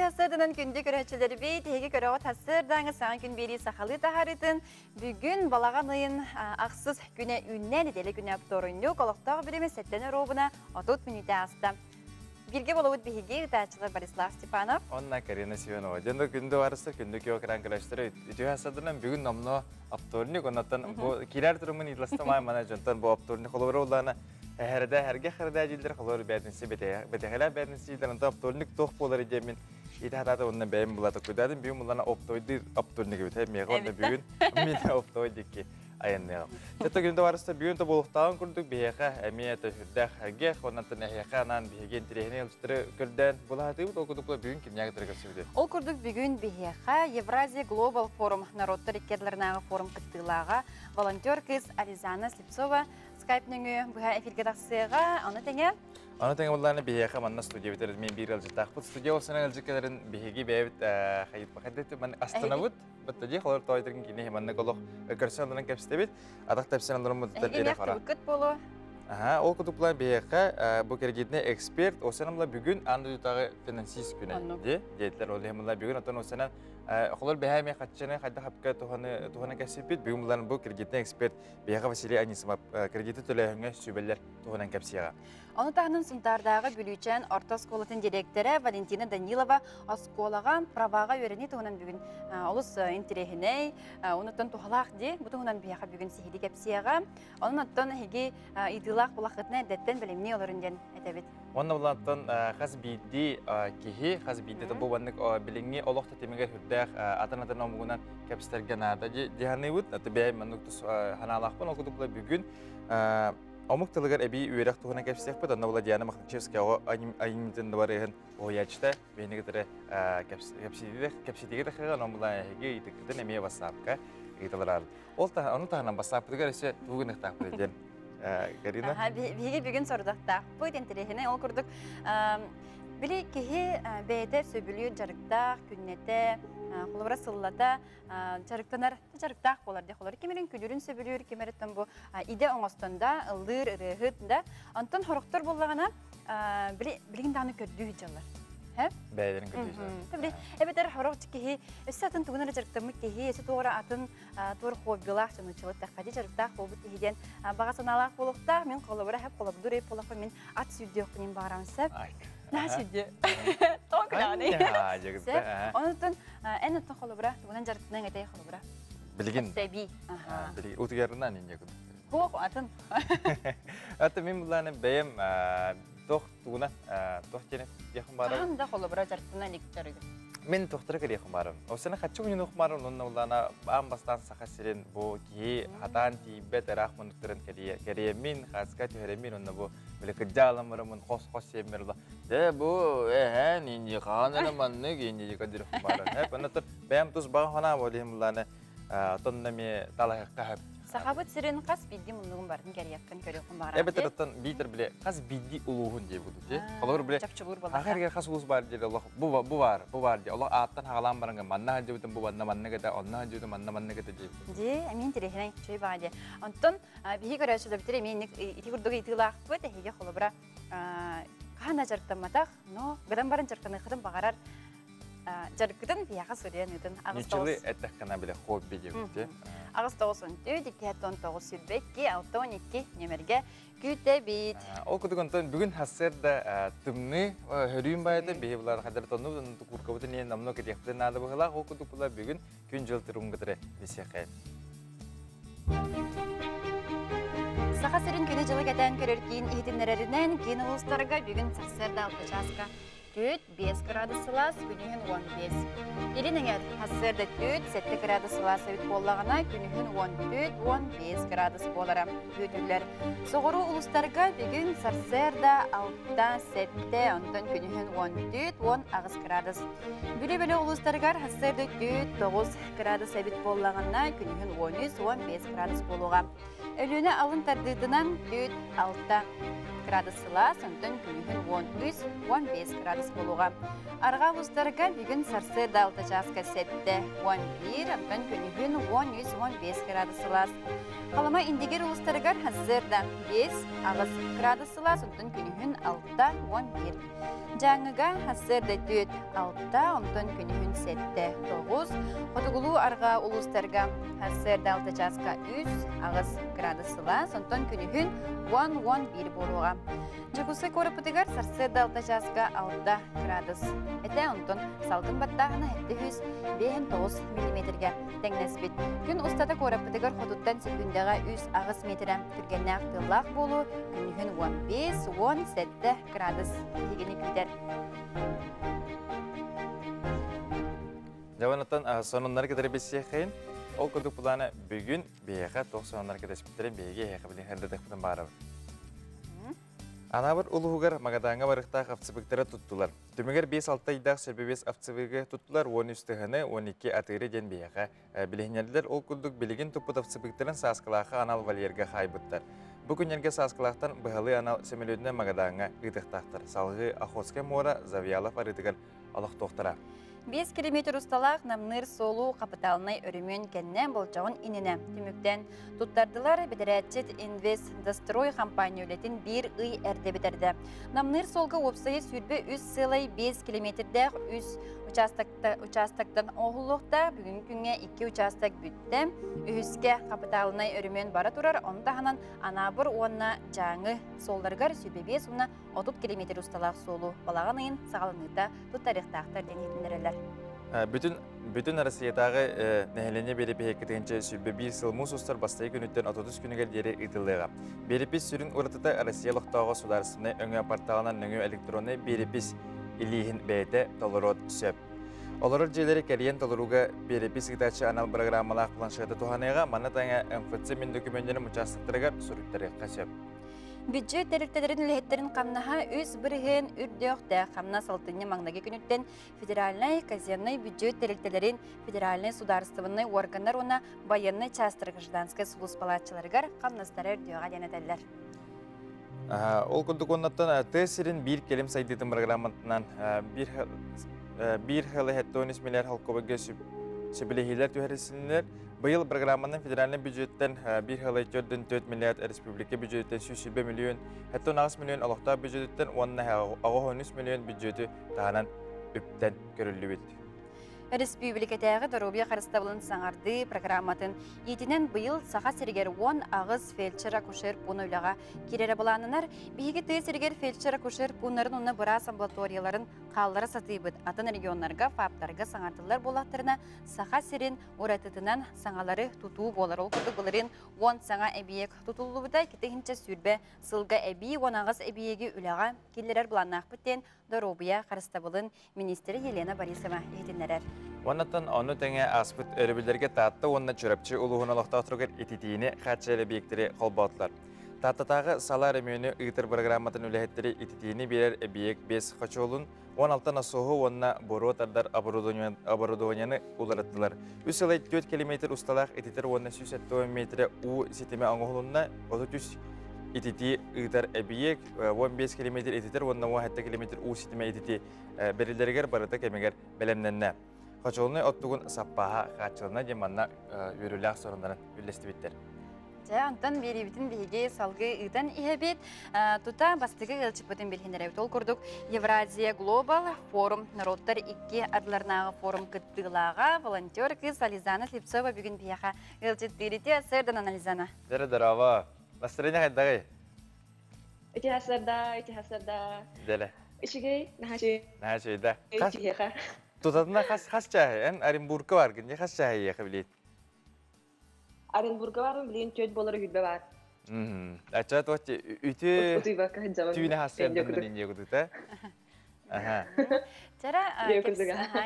hasırdınan gündü görüntüleri bey, teki görüntü hasırdanı sağın gün beri sahalı taharıdın. Bugün balağan ayın aksız güne ünlen edeli güne abdorun yok. Olaqtağı bileme setlene robuna 30 minüte hasta. Birge bolawut bihigi ıdağçılar Barislav Stepanov. Onna Karina Sivanova. Janda gündü varsa gündü ki okran arkadaşları. Ütü hasırdınan bugün namno abdorun ondan bu kirar durumun idlastamay mana jontan bu abdorun kolları olana herge jildir kolları berdinsi betehala berdinsi jildir anta abdorun toh poları demin İdahada ondan beğen buladık kudadım bugün bunlarla optoydu abdorun gibi tabii mi onda bugün min optoydu ki ayanıyor. Hatta günde varsa bugün de buluqtağın kurduk biheka emiyete hürdek herge ondan neheka nan bihegen tirehine yılıştırı kırdan buladı bu okudukla bugün kimya tırgısıydı. Ol kurduk bugün biheka Евразия Global Forum народтар иккерлернағы форум кыттылаға волонтер кыз Ализана Слепцова Skype-ныңы бұға эфирге тақсыға, аны тәңе? Аны тәңе бұлланы бейеқа манна студия бітеріз, мен бір алжықтақ. Бұл студия олсынан алжыққаларын бейеге бәйбіт қайып бақадеті. Мен астана бұд, бұтты де қолар тойдырын кені, манна қолық көрсен алырын кәпісті бет. Адақ тәпсен алырын мұдыттар әрі қара. Ол күтіп бұлан бейеқа бұл кәргетіне эксперт, осынымла бүгін анды дүтағы финансист күні. Дейтілер ол емілла бүгін, отын осынан Холор бәһәме хатчаны хайда хапка тухана кәсепет бүгін булан бу кредитный эксперт Бәйга Василий Анисимов кредиты төләһеңә сүбәлләр туханан кәпсияга. Аны тагын сынтардагы бүлүчән орта школатын директоры Валентина Данилова осколаган правага өрәне туханан бүгін олус интерехиней онытан тухалак ди бу туханан бәйга бүгін сихиди кәпсияга. Онытан хиги идилак булакытны дәттән белемне оларындан әтәбит. Онна булаттан хас бидди кихи хас бидди бу баннык билеңне олохта темегә хүрдәк атан омгунан кәпстәргә нада диханыбыт атыбай мануктус ханалахпын окудукла бүгүн омуктылыгар эби үйрәк тугына кәпстәкпит онна була Диана Махначевская айымтын барыгын оячта бенегетере кәпсидеге тәхәгән омла һеге итекдән эме басапка италар. Ол та аны тагынан басапты гәрәсе тугын тахпы дигән. Карина. Биге бүгүн сордакта. Бу интерехине ол курдук. Били кихи бейде сөбүлү жарыкта, күннете, холора сыллата, жарыктак болар де холор. Кемерин күлүрүн сөбүлүр, кемереттен бу иде оңостонда, ылдыр, рыхытында. Антон хороктор боллагана билигин даны көрдүү жалар. Бәйлерин көрдүү. Табли, эбетер хорокчы кихи, эсатын тугунар жарыктамы кихи, эсе тугора атын тур хоббилах чынычылык тахади жарыктак болбут кихиден багасыналак болуктар, мен колобура хеп колобдур эп болакы мен ат сүддөкүнүн барамсып. Насиде. Токрани. Онтон энеттен колобура, тугунан жарыктынан эте колобура. Билигин. Себи. Билигин. Утугарынан инде күн. Хок атын. Аты мен буланы бәем тох тугуна тох тене яхын бара. Анда колобура жарыктынан иктерге. Мен тохтара керехим барым. Осына хатчу мен ухмарым, онна булана амбастан сахасирен бу ки хатан тибет рахмануттырын керемин хаска төремин онна бу белекҗаламырымын хос семерло. Де бу нинди хананы манны генди кадир ухмарым. Хеп анатыр бәм туз багана болем буланы тоннами талахка хеп. Сахабыт сирен қас бидди мұндығын бардың кәрияққан көріқын бағарады. Әбетер оттан бейтер біле қас бидди ұлуғын деп бұды де. Олар біле ақыргер қас ұлыс бар деді. Бұ бар де. Олар аттан хағалан барыңға манна хан жебітін бұ манна кәді, онна хан жебітін манна кәді деп. Де, әмен терехінен чөй баға де. Онтон, бейі көрәшілі бітір, мен ити күрдігі итілақ бұд, әйге қолы бұра қағана жарықтаматақ, но бұдан барын жарқаны қыдым бағарар жарықтың бияға сөрен үдің Нечілі әттіқ қана біле хобби деп. Ағыз 92-19 сүрбекке 6-12 немерге күті бейт. Ол күтігінтін бүгін хасырда түмні хүрейін байыды бейі бұлар қадар тону күркабыты нен намно кетекті нады бұғылақ. Ол күтік бұлар бүгін күн жылтырын күтірі бесе қайын. Сақа сірін күні жылы кәтен көреркейін ехетімнерерінен кейін ұлыстарға бүгін сақсырда 6 жасқа. Төт 5 градусылас, күнігін 15. Елініңер хасырда төт 7 градусылас өт болағына күнігін 14-15 градус болара өтілер. Соғыру ұлыстарға бүгін сарсырда 6-7, онтан күнігін 14-10 градус. Бүлі-бүлі ұлыстарға хасырда төт 9 градус өт болағына күнігін 13-15 градус болуға. Өліні алын тардыдынан төт 6 градусылас, онтан күнігін 13-15 градус градус болуға. Арға ұлыстарға бүгін сарсы далты жасқа сәтті 11, антон күнігін 10-15 градус сылас. Қалама индегер ұлыстарға hazırda 5 ағыз градус сылас, антон күнігін 6-11. Жаңыға hazırda 4-6, антон күнігін 7-9. Қотығылу арға ұлыстарға hazırda 6 жасқа 3 ағыз градус сылас, антон күнігін 10-11 болуға. Жығысы көріпітігер сарсы далта жасға 6 градус. Әті онтон салғын баттағына 709 мм-ге тәңнәс бет. Күн ұстата көріпітігер құтыттан секундыға 3 ағыз метрі түргенне ақтылақ болу, күнігін 15-17 градус дегені күтер. Жауанаттан сонынлар кедері бесе қиын, ол күдік бұланы бүгін бейеға 90-лар кедес біттерін бейге еқі білін әрдедік бұтын бары бұр. Анабыр улуғығар мағадаңа барықтақ авцыбықтары тұттылар. Түмігер 5-6 айдақ сөрбебес авцыбығы тұттылар, 10 үстіғіні 12 атыры ден бейеға. Білігінерлер ол күлдік білігін тұппыт авцыбықтарын сасқылақы анал валерге қайбыттар. Бұл күнерге сасқылақтан бұғалы анал сөмелөдіне мағадаңа ұйтықтақтар. Салғы Охотская мора Завиялов арытығар алақ тоқтара. 5 километр ұсталақ намныр солу қапыталынай өрімен кәннен болчауын иніне. Түміктен тұттардылар бедерәтчет инвест-дострой компания өлетін бір үй әрді бідерді. Намныр солғы опсайы сүрбе 3 сылай 5 километрдәқ 3 участактан оғылықта бүгін күнге 2 участак бүтті. Үйіске қапыталынай өрімен бара тұрар, онтағынан анабыр онына жаңы солдарғар сүрбе 5 ұна 30 километр ұсталақ солу. Балаған айын сағалыныйта тұттарықтақтар денетіндірілер. Бүтін Россиятағы нәхелене берепе хекетігінші сүрбе 1 сыл мұз ұстар бастайы күніттен 30 күнігер дері ұйтылыға. Берепес сүрін ұрытыта Россия лұқтауға сударысыны өңі апартағынан өңі электроны берепес илейін бәйті толырот сөп. Оларыр жерлері кәріен толыруға берепес ғытачы анал программалақ планшеті туғанайға манатаңа МФЦ мен документінің участықтырығар сүріттері қасөп. Бюджет дәріктелерін үлеттерін қамнаға өз бірген үрдіоқта қамна салтыны маңнаге күніттен федеральный, казенный бюджет дәріктелерін федеральный сударыстывынный органдар ona баянны частыр гражданскай сұлыс палатчыларығар қамнастары үрдіоға денетелер. Ол күлдік оннаттан тәсірін бір келім сайдетін программатынан бір хылы 13 миллиард халқовыға сөбілігілер түйәресілер. Бұл программаның федеральный бюджеттен 1,4 миллиард республика бюджеттен 120 миллион, 19 миллион алықта бюджеттен 13 миллион бюджеті тағынан үптен көрілі бет. Республикатағы Доробия қарыстабылын саңарды программатын етінен бұйыл саға сергер 10 ағыз фельдшер-акушер пұны үліға керері бұланынар, бейгі тұй сергер фельдшер-акушер пұнарын оны бұрас амбулаторияларын қалдары саты бұд. Атын регионларға, фаптарға саңардылар болақтарына саға серен оратытынан саңалары тұтуы болар. Ол күрді бұлырын 10 саңа әбиек тұтылы бұда, кетігінші сүрбе сылға әбей 10 ағыз әбиегі үліға келерер бұланнақ бүттен Доробия қарыстабылын министері Елена Борисова етінерер. Оннаттан оны тәңе аспыт өрібілерге татты, онына чөріпчі ұлығын алықта тұрғыр ететейіне қатшайлы бейіктері қолбаутылар. Таттатағы сала ремені ұйтыр программатын үләхеттері ететейіне берер әбиек 5 қачолын, 16 насуғы онына бұру тардар оборудованияны ұларыттылар. Үс алай 4 км ұсталақ ететер онына 170 метрі ұ сетеме аңғылынна 33 итити ыйтар әбиек 15 км ететер онына 17 км ұ сетеме етети берілдергер барыта кемегер бәлемненне. Қачолыны оттығын саппаға қачылына деманна өріліғ сорындарын үлесті беттер. Антон беребетін бейге салғы ұйдан иебет. Тута бастығы ғылчыпытын белхендер әуіт ол көрдік. Евразия Глобал форум народтар 2 адларнағы форум күттігілаға волонтер кыз Ализана Слепцова бүгін бейаға ғылчыттырыте сырдан анализана. Дәрі дәрава. Настроение қайдағай? Өте хасырда. Дәлі. Үшігей, нәхашейді. Өте Тұтатына қас чағы, ән Оренбургқа бар, кінде қас чағы еқі білейді? Оренбургқа барым, білейін төт болары хүлбе бар. Әчат өтте, үйті түйіне қасырдың инде күдікті? Жара,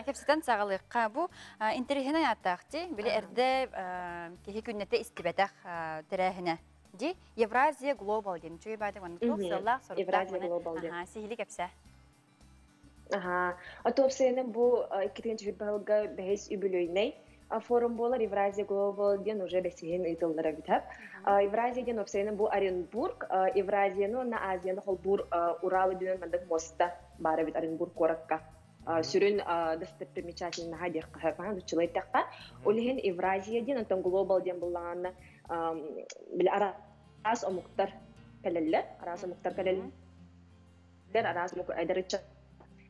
кепсетен сағылыққа бұ интерехіне аттақты, білі әрді кеке күннетті істебетақ тірәхіне. Евразия Глобал ден, чөй байды Евразия Глобал ден. Сихилі кепсе. Отопсайынан бұл 2-ші жылға бәйіз үбілөйней форум болар Евразия Глобал ден уже бәсейін ұйтылдыра бітіп. Евразия ден опсайынан бұл Оренбург, Евразияны на Азияны қол бұр Уралы бүйін мандық моста бары бит Оренбург коракка. Сүрүн достопримечательная декка хапан училайтакка. Олихин Евразия ден антон глобал ден булганна бил арас омуктар келеллер, арас омуктар келеллер, арас омук айдарыча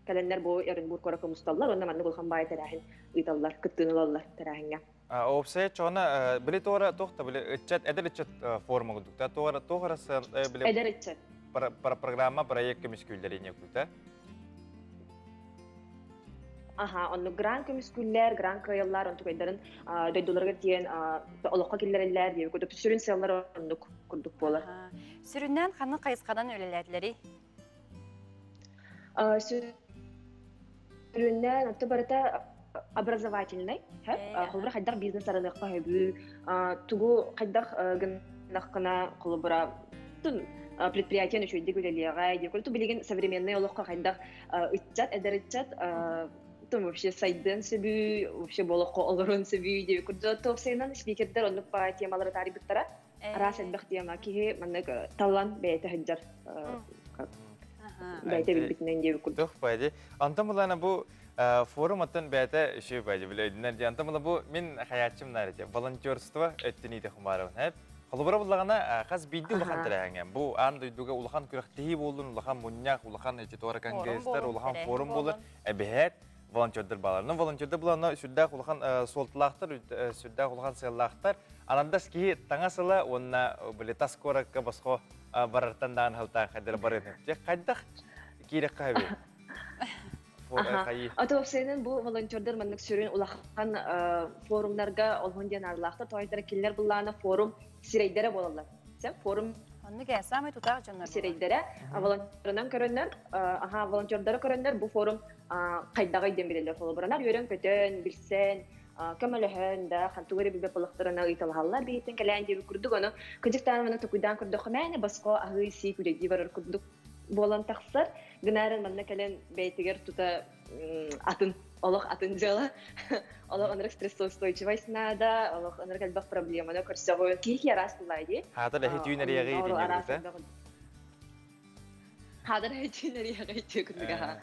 келеллер бу Оренбург коракка мусталлар, онда манны булган бай тарахин ыйталлар, кыттыналлар тарахинга. Опсе чона били тора тохта били ичет эдеричет форма гудукта тора били Эдеричет программа проект кемискүлдерине кута. Онны гран көмүскүллер, гран крайлар, онтук эдерин дөйдолорга тиен олоққа келлерелер дейбі көтіп сүрін селлар онны күрдік болар. Сүрүннән ханы кайыскадан өлеләдләри? Сүрүннән отты барыта образовательный, холбура хайдақ бизнес аралыққа хөбі, тугу хайдақ гынаққына холбура предприятияны шөйдік өлелеға, дейкөлту білеген современный олоққа хайдақ үтчат, әдір үтчат, вообще сайден сөбүй, вообще болохко олорон сөбүй деп күрдө топсайнан спикердер онук па темалары тарибыттара арас элбек тема кихи маннык талан бейте хыджар бейте билбитинен деп күрдө. Дох пайди. Антамылана бу форум аттан бейте шүй пайди билединер де антамыла бу мен хаятчым нарите волонтерство өттүни де хумарабын хеп. Холбора буллагана каз бидди улахан тараган. Бу ан дойдуга улахан күрәктеһи болдун, улахан муньяк, улахан этитора конгресстер, улахан форум болдун. Эбехет волонтердер баларны волонтердер буларны сүддә улахан солтлахтар, сүддә улахан селлахтар. Анандас ки таңасыла онна билетас коракка баско барартандан халта хадер барыны. Же кайдах кирек кайбы. Атопсенен бу волонтердер маннык сүрүн улахан форумнарга олгонден арлахтар тойдер киллер булланы форум сирейдере болалар. Сен форум Онны гәсәме тутак җаннар. Сирейдере волонтердан көрөннәр, волонтердер көрөннәр бу форум кайдагы идем билелер форумнар йөрен көтөн билсен, көмөлөһөн да хантугыри бибе пылыктарына ыйталгалар бейтен келән дип күрдүк аны. Кыҗыктан менә тукуйдан күрдүк мәне баско агы си күледи бар күрдүк. Болан тахсар гынарын манна келен бейтегер тута атын олох атын жала. Олох анрак стрессоустойчивость надо, олох анрак албак проблема на көрсөгө кихи раз булайды. Хатыр хитүнер яга идин. Хадыр хитүнер яга идин.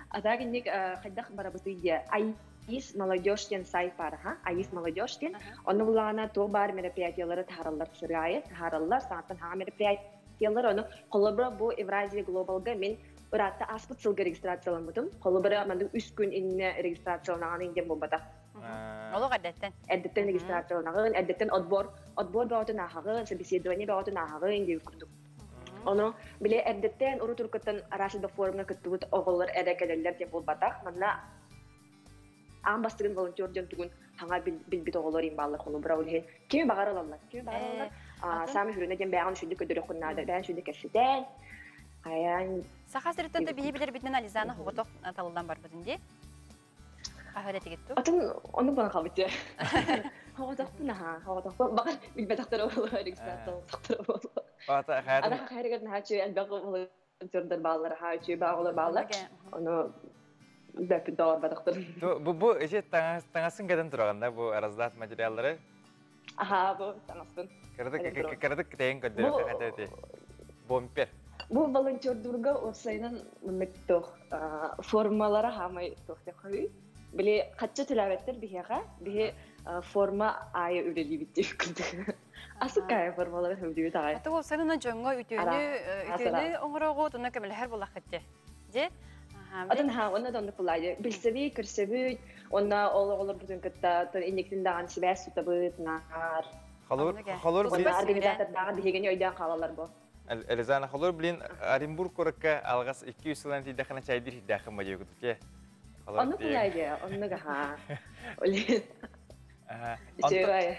Адагинник хайдах барабытыйя. Аис молодежь тен сайт бар, Аис молодежь тен. Оны булгана то бар мероприятиялары тараллар сыргайы, тараллар сааттан ха мероприятиялар оны коллабора бу Евразия глобалга мен Уратта аспыт сылга регистрацияланмадым. Коллабора манды 3 күн инне регистрацияланаган инден болбата. Олог әдәттән. Әдәттән регистрацияланаган, әдәттән отбор баутын ахагы, собеседование баутын ахагы инде күрдүк. Оны биле әдәттән уру туркаттан арашыда форумна кыттыбыт оголлар әрәкәләрләр деп болбата. Манна ан бастыгын волонтерден тугун хаңа билбит оголлар имбаллар коллабора үлһен. Кеме багаралалар? Сами хүрүнә ден бәган шүдүк көдөрөк куннада, бәган шүдүк кәшетән. Аян Сахасырыттан бии билер битнен Ализаны хугуток талылдан бар битинде. Ахырет кетту. Атын оны бана кабыты. Хугуток багар билбетактар болор, регистрациялыктар болор. Ата хаятын. Ада хайрыгын хачы албагы волонтердер баллар хачы багылар баллар. Оны бәпи дawar бадактар. Бу эже таңасын каден турганда бу араздат материаллары. Бу таңасын. Кырдык тейин көдөрөк хатети. Бомпер. Бу волонтердурга осайнан мектох формалары хамай тохтакы. Биле качча тилаветтер бихега, бихе форма ая үлели битти күндү. Асыкай формалары хөбдү тагай. Ата осайнан жонго үтүнү оңрого туна кемел һәр булак кетти. Же? Атын онна донды булайды. Билсеби, кирсеби, онна олор бүтүн кытта инектин даган сибәс тутабыт нар. Халыр организатордагы бихеген өйдөн калалар бу. Элизана холор билин Оренбург коракка алгас 200 жылдан тидахана чайдыр хидахын мажы күтүкке. Оны булайды, онны га. Оле.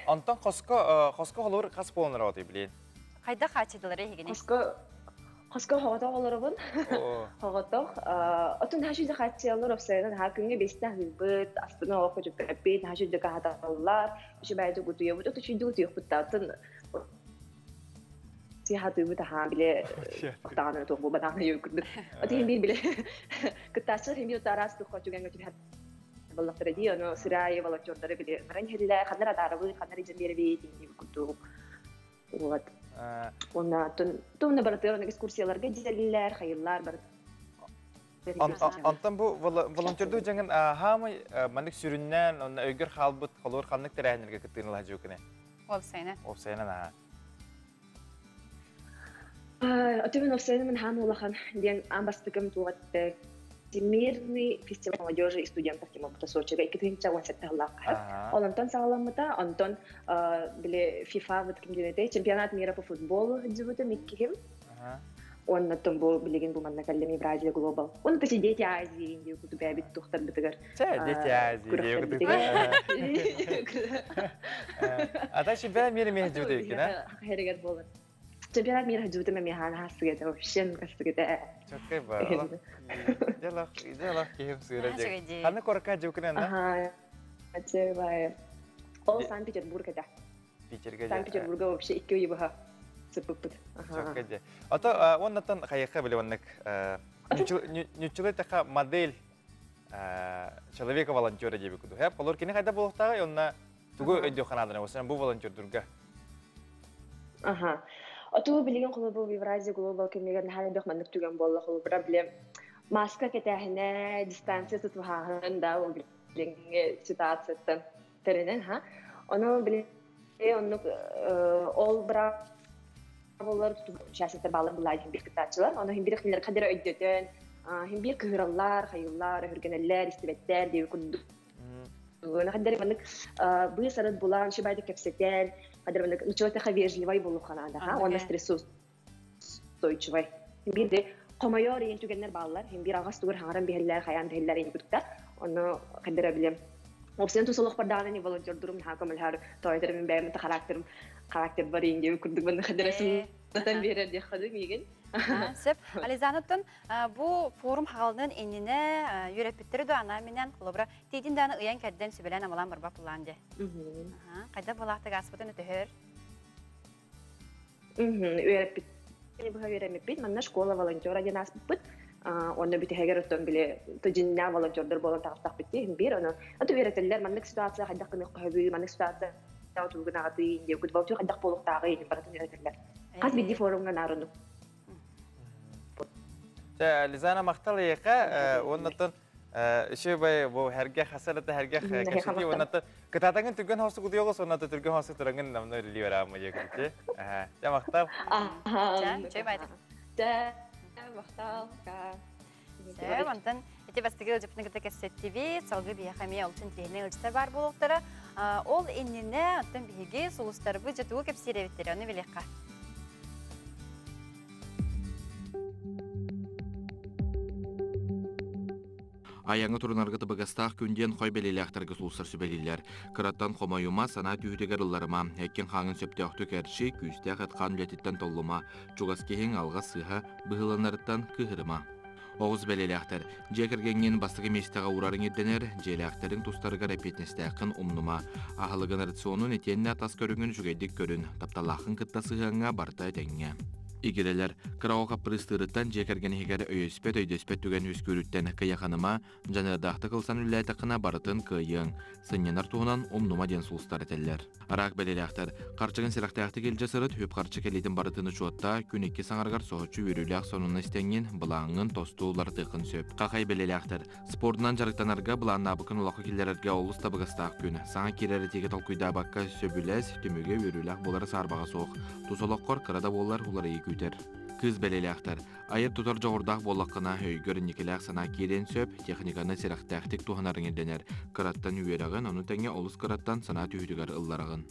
Антон хоско холор кас болонор оты билин. Кайда хачыдылары хигени? Хоско хоготоголорбун. Хоготох. Отун хашыда хачыялар офсайдан хакынга бестен хилбыт, астына окуп бет хашыда хаталар, уши байду гутуя, вот это чиду гутуя путтатын. Hati itu tahan bila tahan itu buat tahan yuk. Ati himbil bila ketasar himbil taras tu kau juga nggak lihat. Balak terjadi, ono serai balak cor dari bila mereka hilang, karena ada arabu, karena di jendela tinggi kutu. Buat. Ona tu berarti orang ekskursi larga jadilah khayallar berarti. Антон бу волонтердуу жаңын хамы манык сүрүннән, онна өйгөр халбыт, холор халнык тәрәһенергә кытыйныла җөкенә. Ол сайна. Опсайна на. Отымен овсайна мен хам улахан ден амбастыкым тугатты. Всемирный фестиваль молодежи и студентов тема бута Сочига 2017 лака. Антон сагаламыта, Антон биле FIFA вот кимденете чемпионат мира по футболу дебюта микким. Он на том был билеген бу манна каллеми Бразилия глобал. Он то дети Азии, Индию, куда бабит тухтар битгар. Дети Азии. А та чемпионат мира мехдюда икена. Херегат болот. Чемпионат мира дебюта мемихан хасыгыта вообще кастыгыта. Чоккай ба. Делах кем сырыжек. Ханы корка жукнен на. Ага. Ачевай. Ол Санкт-Петербургда. Санкт-Петербурга вообще икки уйбаха. Сыппыт. Чоккай. Ата оннан хайха биле оннак нючулы така модель человека-волонтера деп куду. Хеп колор кини кайда болуктагы онна тугу өйдө канадына осынан бу волонтердурга. Ага. Оту билеген колобу Евразия глобал кемеген ханыбек мандык түгөн болла колу проблем. Маска кетәһенә дистанция тутуһаһын да ул билеген ситуациядан теренен ха. Оны биле оны ол бра болар участниктер балар булай бир кытачылар. Оны бир хилер кадер өйдөтөн, бир кыйраллар, хайыллар, хүргенелләр, истебеттер дип күндү. Оны кадер мандык бу сарат булан шибайды кепсетен кадер мандык учета хавежливай болу ханада ха. Оны стрессустойчивай. Бирде комайор ентүгеннер баллар, бир агас тугар хаңаран бихелләр, хаян бихелләр инде күттә. Оны кадер билем. Опсен тусалык бардагы не волонтер дурум хакам алар тойтер мен бәймәт характер бар инде күрдүк баны кадересин татан берер ди хады миген. Сеп Ализанаттан бу форум халынын эннине юрепиттер до ана менен колобра тедин даны ыян кәдден сүбелән амалан барба планды. Кайда булакты гаспытын өтөр. Юрепит. Бу юрепит манна школа волонтера денас бит. Оны бит хәгәрәттән биле тҗиннә волонтерлар булып тагып битте бир аны. Аты верәтелләр маннык ситуация хәдә кыны кабы маннык ситуация таугына гаты инде күт баучы хәдә булыктагы инде баратын верәтелләр. Каз бит форумга нарыну. Лизана макталы яка оннан ише бай бу һәргә хасараты һәргә кешети оннан кытатаңын түгән хасы гудыгы соннан түгән хасы торган намны ливера ма ягыты. Я мактал. Чай байды. Мактал ка. Антон эти бастыгы жапны кәсеттеви салгы бияхами алтын тренер үлчә бар булыктары. Ол эннине антон биге сулустарбы жатуы кепсиреветтер аны велекка. Аяңы турунарга табагастах күнден хой белелектарга сулсар сүбелилер. Кыраттан хомаюма сана түйдегер улларыма, әккен хаңын сөптеохту кәрші күстәк атқан үлетіттен толлума, чугаскехен алға сыха бұғыланарыттан кыхырыма. Оғыз белелектар, жекергенген бастығы местіға урарын едденер, желектерін тустарыға рәпетнестәқін умнума, ағылыған рационын етенне атас көріңін жүгейдік көрін, тапталақын кытта сыхаңа барта әтәңе. Игерелер, Карауға пырыстырыттан жекерген егер өйдөспет түген үскөрүттен кыяханыма, жанырдақты қылсан үлләті қына барытын кыйың, сынненар туғынан омнума ден сулстар әтелер. Арақ белелектер, қарчығын сирақтаяқты келже сырыт, хөп қарчы келетін барытыны чуатта, күнекке саңарғар соғычу өріләқ сонуны істенген бұлаңын тостуулар тықын сөп. Қақай белелектер, спортынан жарықтанарға бұлан набықын улақы келерерге олыс табығыстақ күн, саңа керері теге толкуйда баққа сөбіләс, түміге өріләқ болары сарбаға соқ. Тусолаққор қырада болар улары күтер. Кыз белелектер, айыр тутар жоғырдақ болаққына өйгөр никелек сана керен сөп, техниканы сирақтақтик туғанарын еденер. Қыраттан үйерағын, оны тәңе олыс қыраттан сана түйдігер ұлларағын.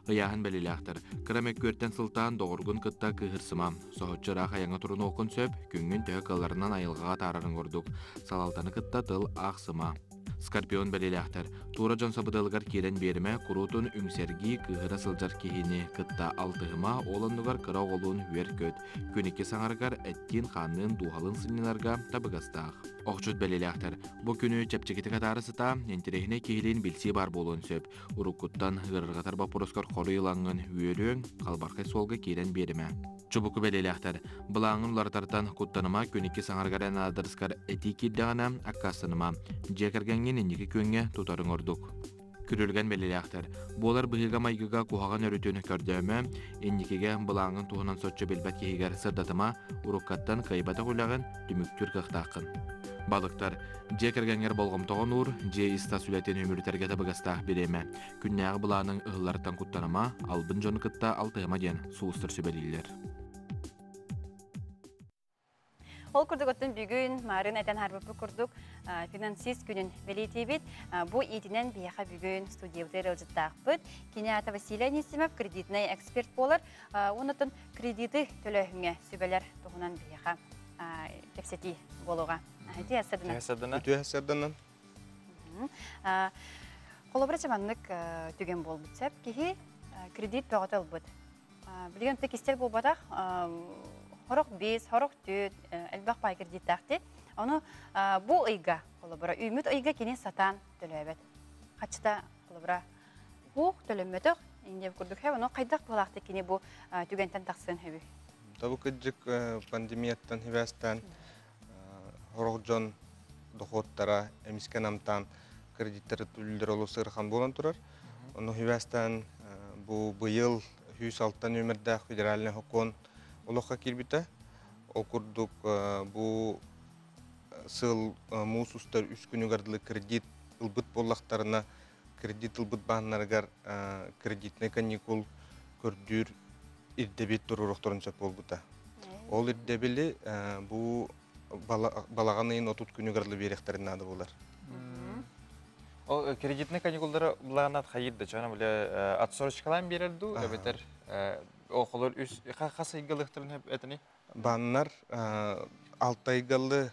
Ыяғын белелектер, қырамек көрттен сылтан доғырғын қытта кығырсыма. Соғытчырақ аяңа тұрын оқын сөп, күнгін түйі қыларынан айылғаға тарарын көрдік. Салалтаны қытта тыл ақсыма. Скорпион белелектер, тура жон сабыдылғар керен беріме, құрутын үңсерги кығыра сылжар кехіне кытта алтығыма оландығар қыра олуын үер көт. Көнеке саңарғар әттен қанын дуғалын сынныларға табығастақ. Оқчут белелектер, бұл күні чәпчекеті қатарысыта, ентерехіне кехілен білси бар болуын сөп. Урукуттан ғырырғатар бапырыскар қоры илаңын үйерің, қалбарқай солға керен беріме. Чубуку белелектер, бұлаңын лартартан құттаныма көнеке саңарғаран адырыскар әти келдіғана аққасыныма, жекергенген ендегі көнге тұтарын ордық. Күрілген белелектер, болар бұғыға майгыға куғаған өрітіні көрдіме, ендекеге бұлаңын туғынан сотчы белбәт кегер сырдатыма, ұрыққаттан қайбата құлағын дүміктүр қықтақын. Балыктар, же кергенгер болгомтоғын ур, же иста сүлетен өміртерге табығастақ береме. Күннәғы бұланың ұғыларттан құттанама, албын жоны кытта алтығыма ден суыстыр сөбелейлер. Ол күрдік өттін бүгін марын әтен харбапы күрдік финансист күнін белетебет. Бұ етінен бияға бүгін студиявдер өлжіттақ бұд. Кене ата Василия Несимов кредитный эксперт болыр. Онытын кредиты төлөхіңе сөбелер тұғынан бияға кепсети болуға. Үті әсірдінен. Қолыбыры жаманлық түген бол бұтсап, кейі кредит бағытал бұд. Білген текестер бол бадақ, хорох 5, хорох 4, әлбақ бай кредиттақты. Оны бұл ұйға, қолыбыра, үміт ұйға кене сатан төлөбет. Қачыта қолыбыра ұқ төлөмметіқ, еңдеп күрдік әп, оны қайдақ болақты кене бұл түгентен тақсын әбі. Табу кыджык пандемияттан хивастан хорох жон доходтара эмискен амтан кредиттер түлдер олу сырхан болан турар. Оны хивастан бу быйыл 106 нөмірдә федеральный хокон олоққа кирбите. Ол курдук бу сыл мусустар 3 күнүгардылы кредит ылбыт боллақтарына кредит ылбыт бағынарғар кредитный каникул көрдүр ирдебит турурухторун чап болбута. Ол ирдебили бу балаганын 30 күнүгарлы беректерин ады болар. Ол кредитный каникулдары булаганат хайырды. Жана биле отсрочкалан берерду, эбетер околор үс касы игылыктырын этини. Баннар 6 айгалы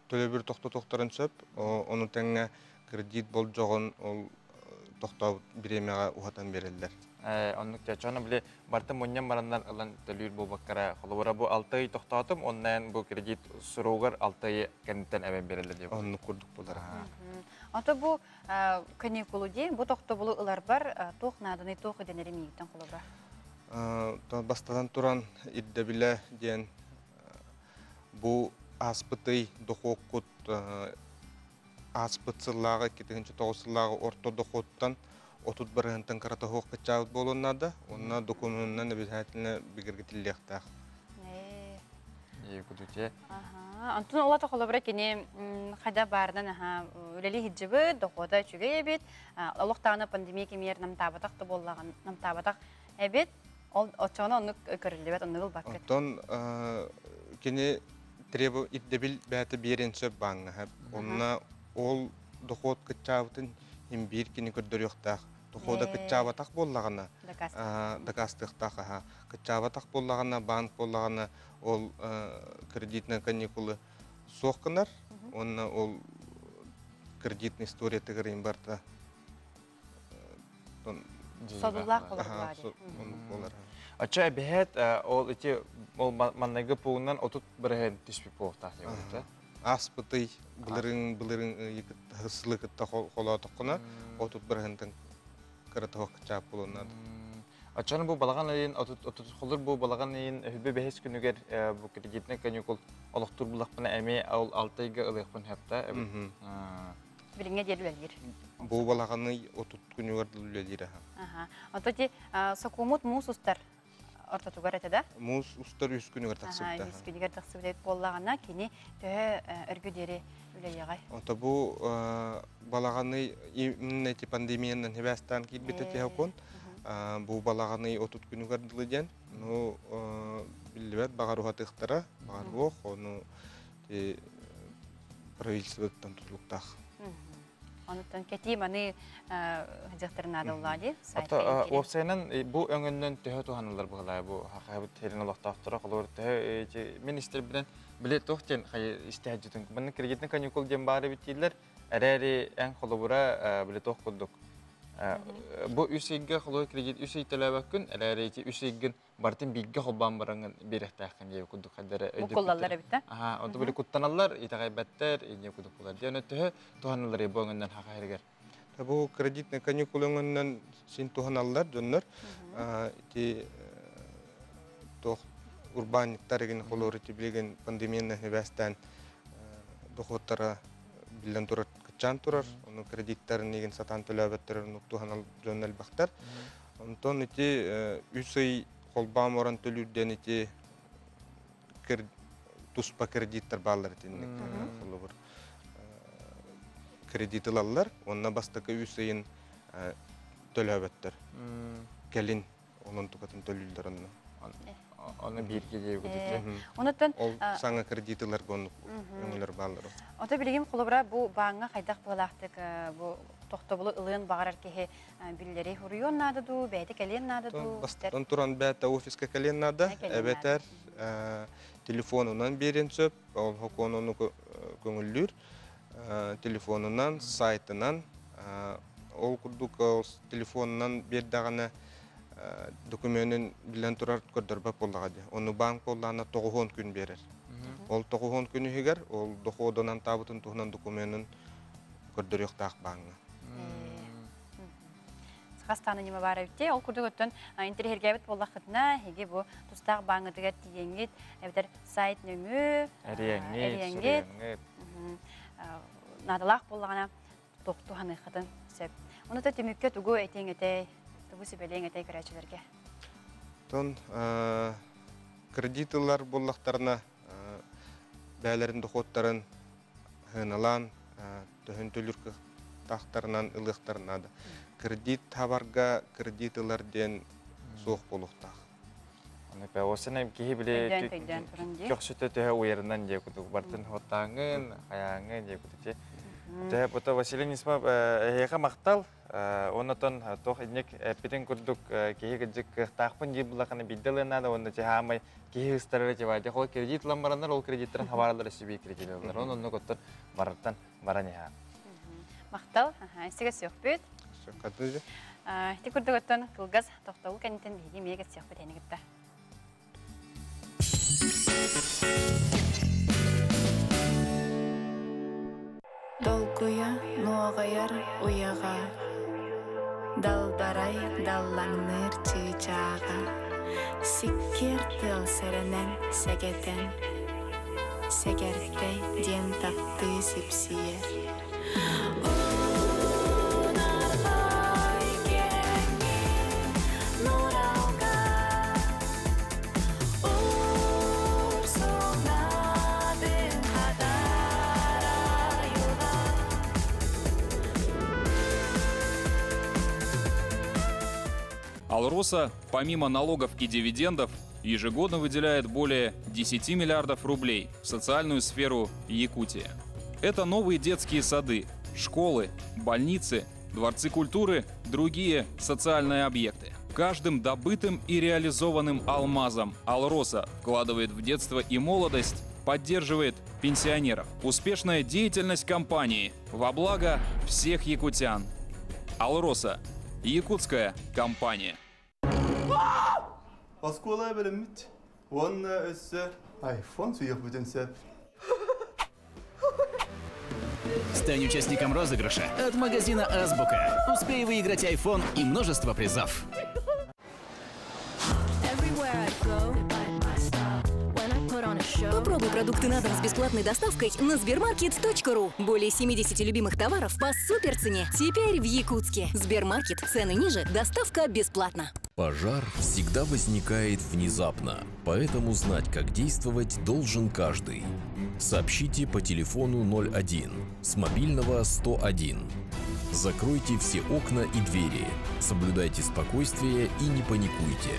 төлөбүр токтотокторун чап, ону теңе кредит бол жогон ол токтоо биремега ухатан берелдер. Оннук жана биле барты моннан барандан алан төлүр болбаккара холобора бу 6 ай токтотум, оннан бу кредит суруугар 6 ай кенттен эбен берелер деп. Онну курдук болар. Ата бу каникулуде бу токто болу ылар бар, тох надыны тох денери миңтен холобра. Бастадан туран идде биле ден бу аспытай дохоккут аспытсыллага кетегенче тогусыллага орто доходтан отут барыгынтан карата хоқ качаут болоннада, онна документынан обязательно бигергетиллектах. Кудуте. Антон олата холобра кене хада бардан үлели хиджибы дохода чүгө эбит. Аллахтагына пандемия кемер намтабатак да боллаган намтабатак эбит. Ол очоно онук көрүлүбөт онугул баккет. Антон кене требу иддебил бәті беренсе баңы. Онна ол доход качаутын им бир кини көрдөрүктак. Дохода качабатак боллагана. Дакастыктак. Качабатак боллагана, банк боллагана ол кредитный каникулы соққынар. Онна ол кредитный история тегерин барта. Содуллах болар. Ача бехет ол эти ол маннага пуунан отут бирген тишпи поохта деп. Аспытай билерин хыслыкта холотокуна отут биргенден караток чап болонат. Ачаны бу балаган айын отут холор бу балаган айын хөбө бехес күнүгер бу кредитный каникул олоктур булакпына эме ал 6 айга ылыкпын хатта. Билиңе делүлер. Бу балаганы отут күнүгер делүлер. Ата сокумут мусустар орта тугар этеда. Мус устар 3 күнүгер таксыбыта. 3 күнүгер таксыбыта боллагана кини тө өргүдери үлөйгай. Ата бу балаганы именно пандемиядан хебастан килбете техкон. Бу балаганы отут күнүгер дилден. Ну билбет багаруга тыктара, багарго ону правительстводан тутлуктах. Онуттан кетиманы хажактарына аллади. Ата опсайнан бу өңүннөн төһө туханалар бугалай бу хакабыт терин алактактыра кылыр төһө министр билен биле тохтен хай истәҗүтен бу кредитный каникул ден бары битилер әрәри эн холобура биле тох кудук. Бу үсегге холой кредит үсей теләбәккүн әрәри үсегген бартын бигге холбан баранган беректәккән дип кудук хәдәре өйдүк. Бу коллалар битә. Онда биле куттаналар итагайбаттар ине кудук булар. Дияне төһө туханалар бу өңүннән хакайргар. Бу кредитный каникул өңүннән син туханалар жоннор тох урбаниктар ген холор тиблеген пандемияны хебастан доходтара билен турат качан турар, оны кредиттарын неген сатан төлөбөттөр нуктуханал жоннал бактар. Онтон ити 3 ай холбам оран төлүрден ити туспа кредиттер баллар тинник холор. кредит алалар, онна бастакы үсейін төлөбөттөр. Келин onun tukatın төлүлдөр онна. Оны бирге дейгү дечи. Онуттан Ол саңа кредитлар гонук өңөлөр баллар. Ота билигим кулубра бу баңга кайдак булактык бу тохтобулу ылын багарар кеhe биллери хуруйон надыду, бәйте келен надыду. Бастан туран бәтә офиска келен нада, эбетер телефонунан берен сөп, ол хоконуну көңүллүр. Телефонунан, сайтынан, ол курдук телефонунан бердаганы документин билен турар көрдөрбөп боллагады. Оны банк боллана 9 күн берер. Ол 9 күнү хигер, ол доходунан табытын тухнан документин көрдөрөктак банкы. Хастаны неме бар өтте, ол курдугөттөн интерхергебет боллакытына, хеге бу тустак банкы дигер тигенгит, эбетер сайт нөмү, Эрияңгет. надалак боллагана токтуханы хатын сеп. Оны да төмөккө тугу этеңете, тугу себелең эте көрөчүлөргө. Тон кредитлар боллактарына бәләрен доходтарын хыналан, төһөн төлүркө тактарынан ылыктарына да. Кредит табарга кредитлар ден соқ болуктак. Аны бе осына киһи биле көксүтө төһө уярынан же кутук бартын хоттаңын, аяңын же кутуче. Тэ бото Василий Нисмов эха мактал, онотон тох инек питен курдук киһи гыжык тахпын же булаканы бидделена да онда же хамай киһи старары же бар. Хол кредит ламбарандар ол кредиттен хабарлар сиби кредитлер. Онун коттор бараттан бараня. Мактал, сиге сөкпөт. Катыжы. Ти курдуготтон кылгас тохтобул кенитен биги мега сөкпөт энигитте. Долгуя ноғайар уяға, далдарай даллаңныр чычаға, сиккер тыл сәрінен сәгетен, сәгерттей ден тапты сепсиер. Алроса, помимо налогов и дивидендов, ежегодно выделяет более 10 миллиардов рублей в социальную сферу Якутии. Это новые детские сады, школы, больницы, дворцы культуры, другие социальные объекты. Каждым добытым и реализованным алмазом Алроса вкладывает в детство и молодость, поддерживает пенсионеров. Успешная деятельность компании во благо всех якутян. Алроса. Якутская компания. Оскола белемит. Он айфон суях потенциал. Стань участником розыгрыша от магазина «Азбука». Успей выиграть iPhone и множество призов. Попробуй продукты на дом с бесплатной доставкой на Сбермаркет.ру. Более 70 любимых товаров по суперцене. Теперь в Якутске. Сбермаркет. Цены ниже. Доставка бесплатна. Пожар всегда возникает внезапно, поэтому знать, как действовать, должен каждый. Сообщите по телефону 01, с мобильного 101. Закройте все окна и двери. Соблюдайте спокойствие и не паникуйте.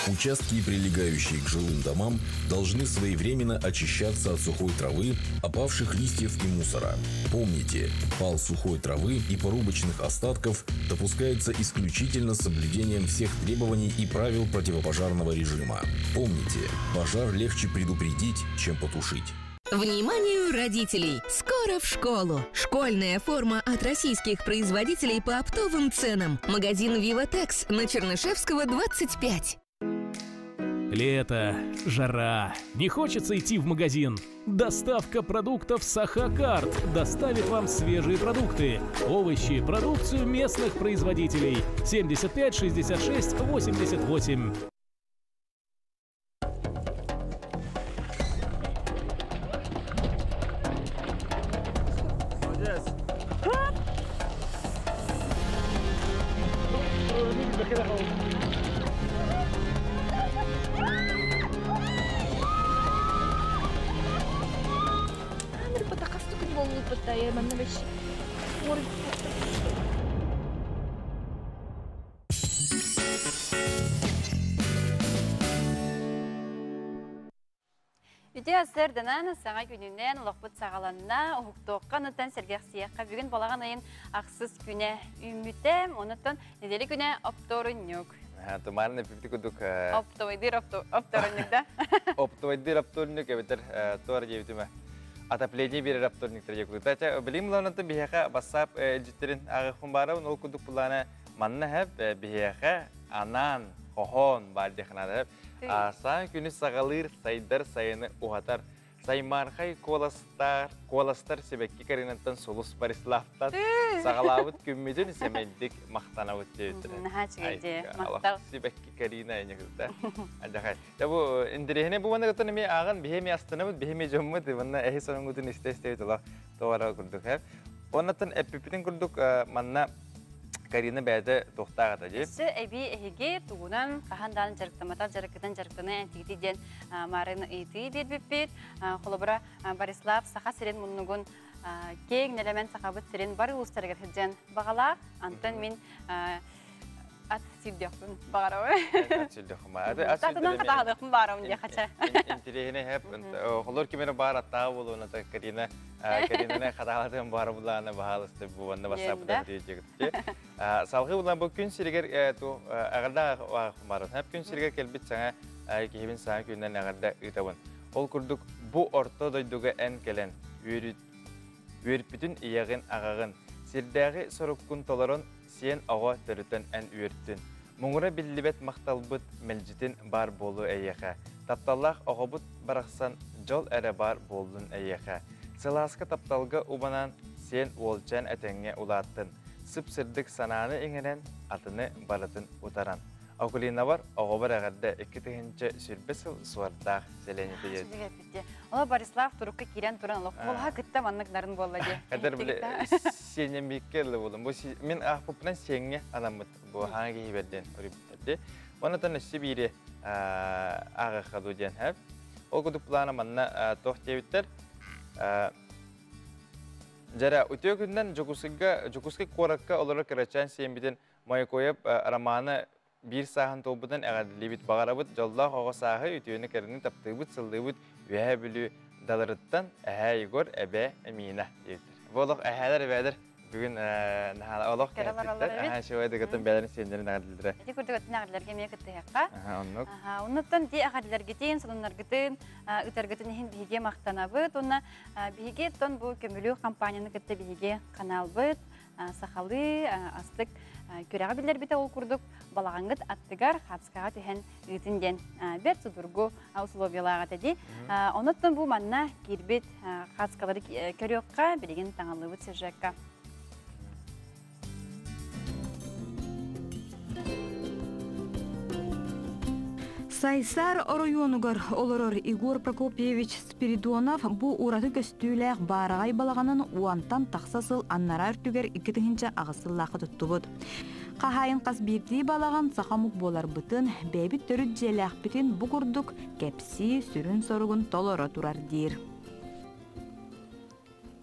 Участки, прилегающие к жилым домам, должны своевременно очищаться от сухой травы, опавших листьев и мусора. Помните, пал сухой травы и порубочных остатков допускается исключительно с соблюдением всех требований и правил противопожарного режима. Помните, пожар легче предупредить, чем потушить. Вниманию родителей! Скоро в школу! Школьная форма от российских производителей по оптовым ценам. Магазин «Виватекс» на Чернышевского, 25. Лето, жара, не хочется идти в магазин. Доставка продуктов «Сахакарт» доставит вам свежие продукты, овощи, продукцию местных производителей. 75 66 88. Manna beş. Үте асырдынан саңа күнінен лоқпыт сағаланна ұхықтоққан ұттан сәргеқ сияққа бүгін балаған айын ақсыз күне үмітем, оныттан неделі күне опторын нүк. Тумарны пипти кудук. Оптовайдыр опторын нүк да? Оптовайдыр опторын нүк, әбетер туар жевітіме. Атапление берер опторын нүктер жекудук. Тача, білім лаунатын бихеқа басап життерін ағықпын барауын, ол кудук бұланы манна әп бихеқа анан, хохон бар деханады әп. Асан күні сағалыр сайдар сайыны уғатар. Саймархай коластар себекки каринантан солус Бориславтан сағалауыт күммеден семендік мақтанауыт дейтірі. Аллах себекки карина әне күзді. Ажақай. Бұл индірехіне бұл ванда ғытын еме ағын бейеме астынамыд, бейеме жоммыд, ванда әхи сонын ғытын істе-істе олақ тоғара күрдік. Оннатын әппіпітін күрдік манна Карина бәді тоқтағыда жеп. Сі әбі әйге туғынан қағандалын жарықтаматал жарықыдан жарықтаны әнтігіден марын үйті бербеппет. Қолыбыра Борислав сақа сирен мұнығын кейг нәлемен сақабыт сирен бары ұлыстарға хыджан бағала. Антын мен ат сүйдіқпін бағарауы. Ат сүйдіқпін бағарауы. Тағынан қатағыдықпын бағарауын де қача. Интерегіне әп, қолыр кемені бағар аттағы болу, оната Каринаны қатағалатын бары бұлағаны бағалысты бұванды басапыда бірейдегітті. Салғы бұлан бұл күн сирегер ағырда ағықпын барын. Әп күн сирегер келбет саңа кейбін саңа күннен ағырда ұйтабын. Ол күрдік бұл орта дойдуға ән келен, өріппітін ияғын ағағын, сирдәғі сұрыққын толарын сен аға түрітін ән үйірттін. Мұңыра білібет мақталбыт мәлжітін бар болу әйеға. Тапталлақ ағабыт барақсан жол әрі бар болдың әйеға. Сыласқа тапталға ұбанан сен олчан әтәңе ұлаттын. Сып-сырдық сананы еңерен атыны барытын ұтаран. Ауқылина бар, ағабыр ағарда 2-тігінші сүрбесіл суардақ селенеті еді. Ола Борислав тұрыққа керен тұран олық. Олға күтті маннықларын болды де. Қадар біле сенен беккерлі болдым. Мен ақпыпынан сенге анамыд. Бұл хаңа кейберден өрібіттерді. Онатан үші бейірі аға қаду ден әп. Ол күдік бұланы манна тоқ дебіттер. Жара өте күнден жүкіскі қораққа олары кірачан сенбеден май қойып араманы bir sahan tobudan əğədilibit bağarabıt, jollah oğa sahı ütüyünü kərinin taptıbıt, sıldыбыt, ühə bülü dalarıttan əhə Igor, əbə, əminə deyibdir. Bu olaq əhələr əbədir. Bugün olaq kəhətliklər, əhə şöyle qıtın bələrin senlerin əğədildirə. Edi kurdu qıtın əğədilər gəmeye qıttı həqqa. Onluq. Onluqtan di əğədilər gıtın, sılınlar gıtın, ütər gıtın ehin bihige maqtanabıt. Onna bihige ton bu kömülü kampaniyanı gıttı bihige kanalbıt, saxalı, astık. Көрәға білдер біті ол күрдік балағаңғыт аттығар қатысқаға түйен үйтінден бәт сұдырғы условиялаға тәді. Оныттың бұл манна кербет қатысқалары көріққа білеген таңалы бұт сержаққа. Сайсар районугар олорор Игор Прокопьевич Спиридонов бу ураты көстүүләк барагай балаганын уантан тақсасыл аннара үртүгер 2-тігінші ағысыллақы тұттыбыд. Қахайын қас бирдей балаган сақамук болар бұтын, бәбіт түріт желәқ бітін бұқұрдық кәпсі сүрін соруғын толора турар дейір.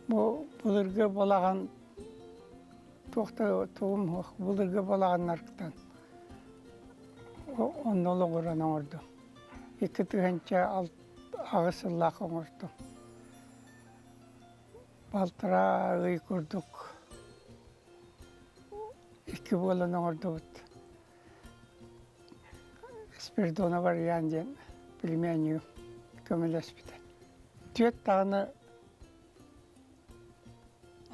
Бұлырғы балаган туғым бұлырғы балаган нарқытан. Оннолы құран оңырды. 2-тігінші ағысыллақ оңырды. Балтыра үй күрдік. 2 болын оңырды бұд. Спиридона бар янден племению көмелес бітен. 4 тағыны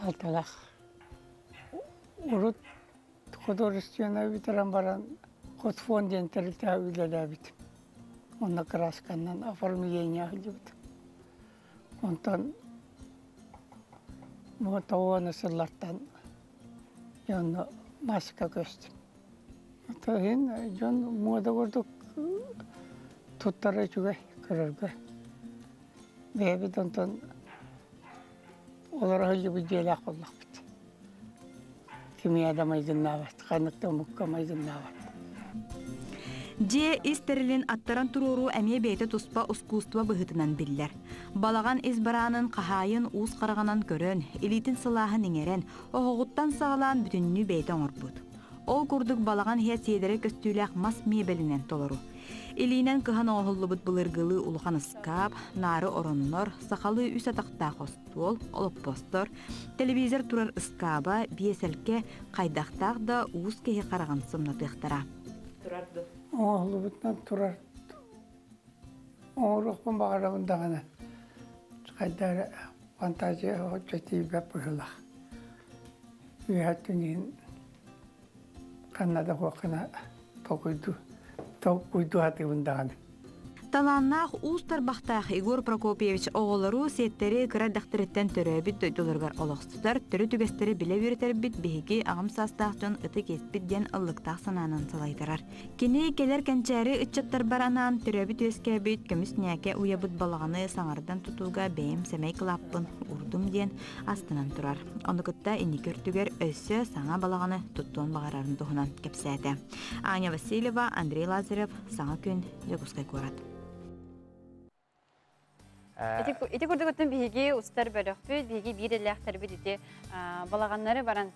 алталақ. Урут художественно ветеран баран Код фонден тәрілті өйлелі бітім. Оны красканнан оформление ғылыбыд. Онтан мұтауаны сыллаттан яны маска көстім. Тағын жон мода көрдік тұттары жүгей көріргі. Бәбіт онтан олар ғылыбы желақ болақ біт. Кеме адам айгынна бат, қанықта мұққа айгынна бат. Же истерилин аттаран туруру әмие бейті туспа искусства быһытынан биллер. Балаган избаранын қахайын уус қарағанан көрөн, элитин сылаһын иңерен, оғуттан сағалан бүтінні бейті оңырбуд. Ол курдук балаган хия седері көстүләк мас мебелинен толору. Илинен кыхан оғыллыбыт былыргылы улухан скап, нары ороннор, сақалы үс атақта қостуол, олоппостор, телевизор турар скаба, биеселке қайдақтақ да уус кеге қараған сымнатықтара. Турарды. Оғылыбытнан тұрарды. Оғырықпын бағарабындағына. Қайдары фантазия өтчеті бәп бұғылақ. Үйәттінен қаннада қоқына тоқуйду атығындағына. Таланнах устар бахтах Игор Прокопьевич оғылыру сеттері кыра дақтырыттен төрөбіт дөйдолырғар олықсыздар, түрі түгестері біле веретербіт бейгі ағым састақтың ыты кеспіт ден ыллықтақ сананын салайдырар. Кені келер кәнчәрі үтчаттар баранан түрөбіт өскәбіт көміс нәке уябыт балағаны саңардан тұтуға бәйім сәмей қылаппын урдум ден астынан тұрар. Оны күтті инекертігер өссі саңа балағаны тұттуын бағарарын тұғынан кепсәді. Аня Васильева, Андрей Лазарев, саңа күн Жегускай көрат. Ити көрдігіттің бейге ұстар бөліқпі, бейге бейрелі ақтар бейді балағанлары баран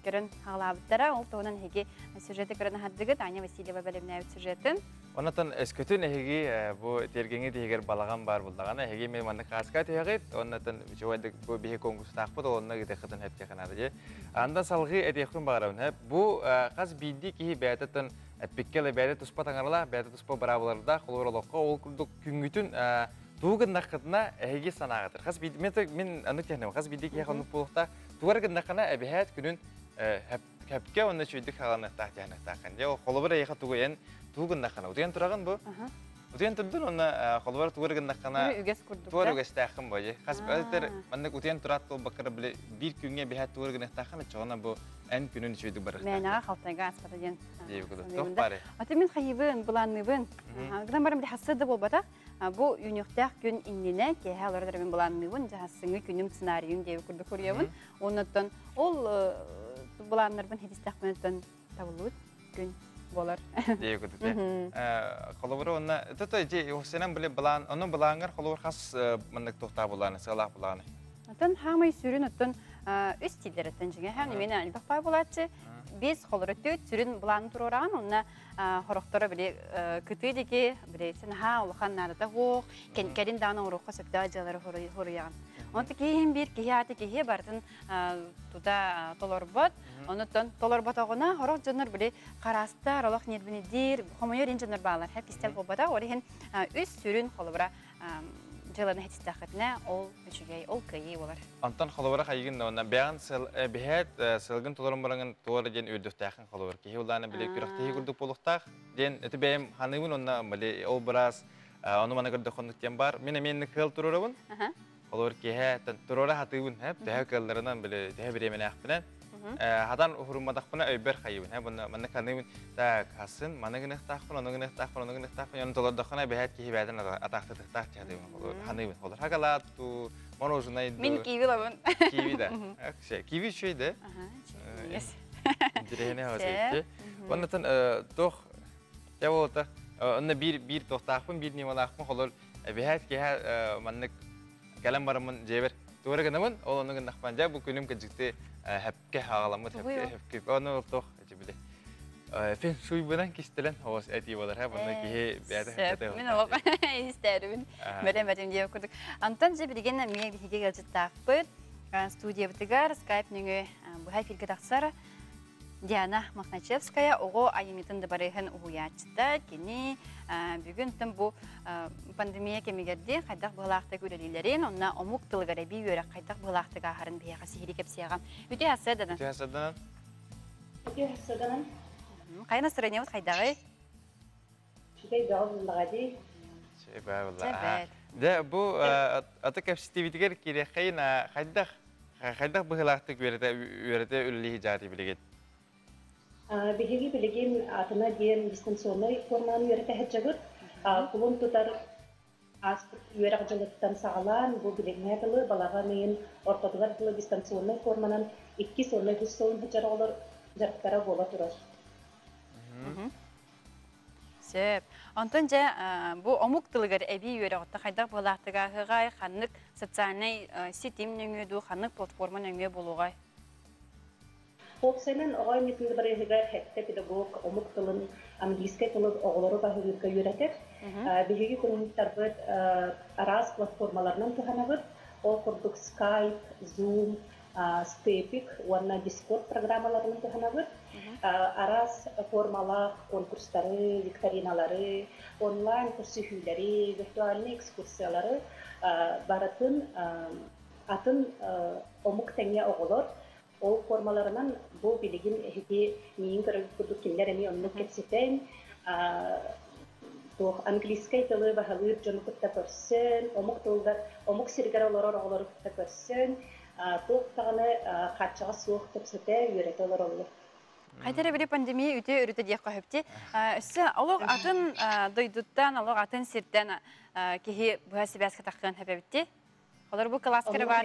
көрін ағылабыттара, ол тоғынан хеге сюжеті көрін хаддығыт, Аня Васильева бәлеміне өт сюжетін. Онатын өскөтін әйге бұл тергенге дейгер балаған бар бұлдағаны, әйге мен маңды қасқа түйеғет, онатын жауадық бұл бейге конкурс тақпыд, онына геде қытын әпке қанады. Анда салғы әдеқін бағарауын. Бұл қаз бейді кейі бәйтетін әппеккелі бәйті тұспа таңарыла, бәйті тұспа барабыларда, қолуыралыққа ол күрдік күнгітін туғындақытына әйге санағатыр. Қаз бейді, мен анық тәнем, қаз бейді кейі қанық болықта, туғарғындақына әбіхәт күнін әпке оны шүйдік қағанықтақ тәніктақын. Қолыбыр әйға туғайын туғындақына. Ұтыған тұрағын бұл? Ұтыған тұрдың, оны қолыбыр туғарғындақына туғар үгестәқын бұл. Қаз бәліктер, маңдық ұтыған тұрат ол бақыры бір күнге бәйхәт туғарғындақтақын, чоғына бұл ән күнін шүйдік барықтақ. Мәнеға қалтайға аспады ден. Тоқ бары. Аты мен қайыбын, бұланыбын. Ғыдан барым де хасыды бол батақ. Бұл үйніктәқ күн иннене, кеге олардар мен бұланыбын, жағасыңы күнім сценарийін дейі күрді көрейбін. Оныттан ол бұланырбын хедістәқ мүнттен табылуыд күн болар. Дейі күрді. Қолыбыры онына, тұты өсенен біле бұлан, оның бұланғар қолыбыр қас мұндық тоқта бұланы, сығалақ бұланы. Атын хамай сүрін ұттын үз тилереттен жеген. Хәмі мені әлбақпай болатшы. Без қолырытты сүрін бұланы тұр ораған, онына хорықтары біле күті деке, біле сен ұлыған нарыда оқ, кәрін дағына ұрыққа сөкті ажалары хорыяған. Онты кейін бір, кейі аты кейі бардың тұда толорбот. Онытын толорбот оғына хорық жоныр біле қарастар, олық нербіні дер, қомайыр ен жоныр бағалар. Әп кестел болбада, орығын үз сүрін қолыбыра жыланы хетистақытына ол үшігей, ол күйей олар. Антон қолыбыра қайығын оны бәғын бәхет сылғын толырын барыңын туғары ден өйдіқтақын қолыбыр. Кейі оланы біле күріқтегі күрдік болықтақ. Ден өті бәйім ханығын оны біле ол біраз оны мана күрдік қондықтен бар. Мен қыл тұрырығын. Қолыбыр кейі тұрыры хатығын. Дәу көллерінен біле дәу біремен ақтынан. Хадан хурумадақпына өйбер қайыбын. Мана қанығын так хасын, мана гынықтақпын, оны гынықтақпын, оны гынықтақпын. Яны толырдақына бәхет кейі бәдін атақтықтақ тияғын. Ханығын қолыр. Хақалатту, мороженайду. Мен киви лабын. Киви да. Киви шөйді. Дирехіне ғасетті. Оннатын тоқ, я болыта, онна бір тоқтақпын, бір немалақпын, қолыр бәхет кейі маннық кәлем барымын жебір. Туғыры гынымын, ол оны гынақпан жа, бұл күнім кәжікті әпке ағаламын, әпке. Оны тоқ, әжібілі. Фен шуйбынан кестелен оғыз әти болар, бұны кейі бәді әпке. Мен оғып, істәрімін, мәрем деп көрдік. Антон же білген мен бігеге келжеттақпыд, студия бітігар, скайпныңы бұхай филгі тақсар, Диана Махначевская, оғы айыметін барайын ұғыячыда, кені бүгін түн бұл пандемия кемегерде қайдақ бұғылақты көрелілерін, онына омук тылғары бей өрі қайдақ бұғылақты ғағарын бейға сихiri кепсияған. Үте асыдынан? Үте асыдынан? Үте асыдынан? Қайна сұрайын өт қайдағы? Шыдай дауылыға дей. Шебәуілі. Де, бұл аты кәпсістебетігер керек қайын қайдақ бұғылақты көреді үлілігі жағы білеген? Бігеге білеген атына дейін дистанционный форманы үйерді әтжігіт. Құлын тұтар үйеріқ жылыттан сағалан, бұл білегіне білі, балаға мейін ортадығар білі дистанционный форманан 2 сонный күз соғын әтжар олар жарықтара бола тұрар. Сөп. Онтон же бу омук тылыгар эби үйрө отта хайдак болактыга хыгай ханнык социальный сетим нөңөдү ханнык платформа нөңө болугай. Хопсенен огай митинде бар хыгар хетте педагог омук тылын английский тылы оголору баһыгырга үйрөтөт. Биһиги коммуниктарбыт арас платформаларынан туханабыт. Ол курдук Skype, Zoom, Stepik, уанна Discord программаларынан туханабыт. Арас формалар, конкурстары, викториналары, онлайн көрсөтүүлөрү, виртуальный экскурсиялары баратын атын омук теңе оголор. Ол формаларынан бу билигин эһиги миин көрүп кимлер эми оннук кетсетен тох английский тылы баһалыр жонукта көрсөн, омук тылда омук сиргер олорор оголорукта көрсөн, тох таганы качага суох тепсете үйрөтө олороллу. Хайдары бири пандемия үтө өрүтө диэк кахыпти. Өссө олог атын дойдуттан, олог атын сиртен кихи буга себяска таккан хепебитти. Олар бу класскары бар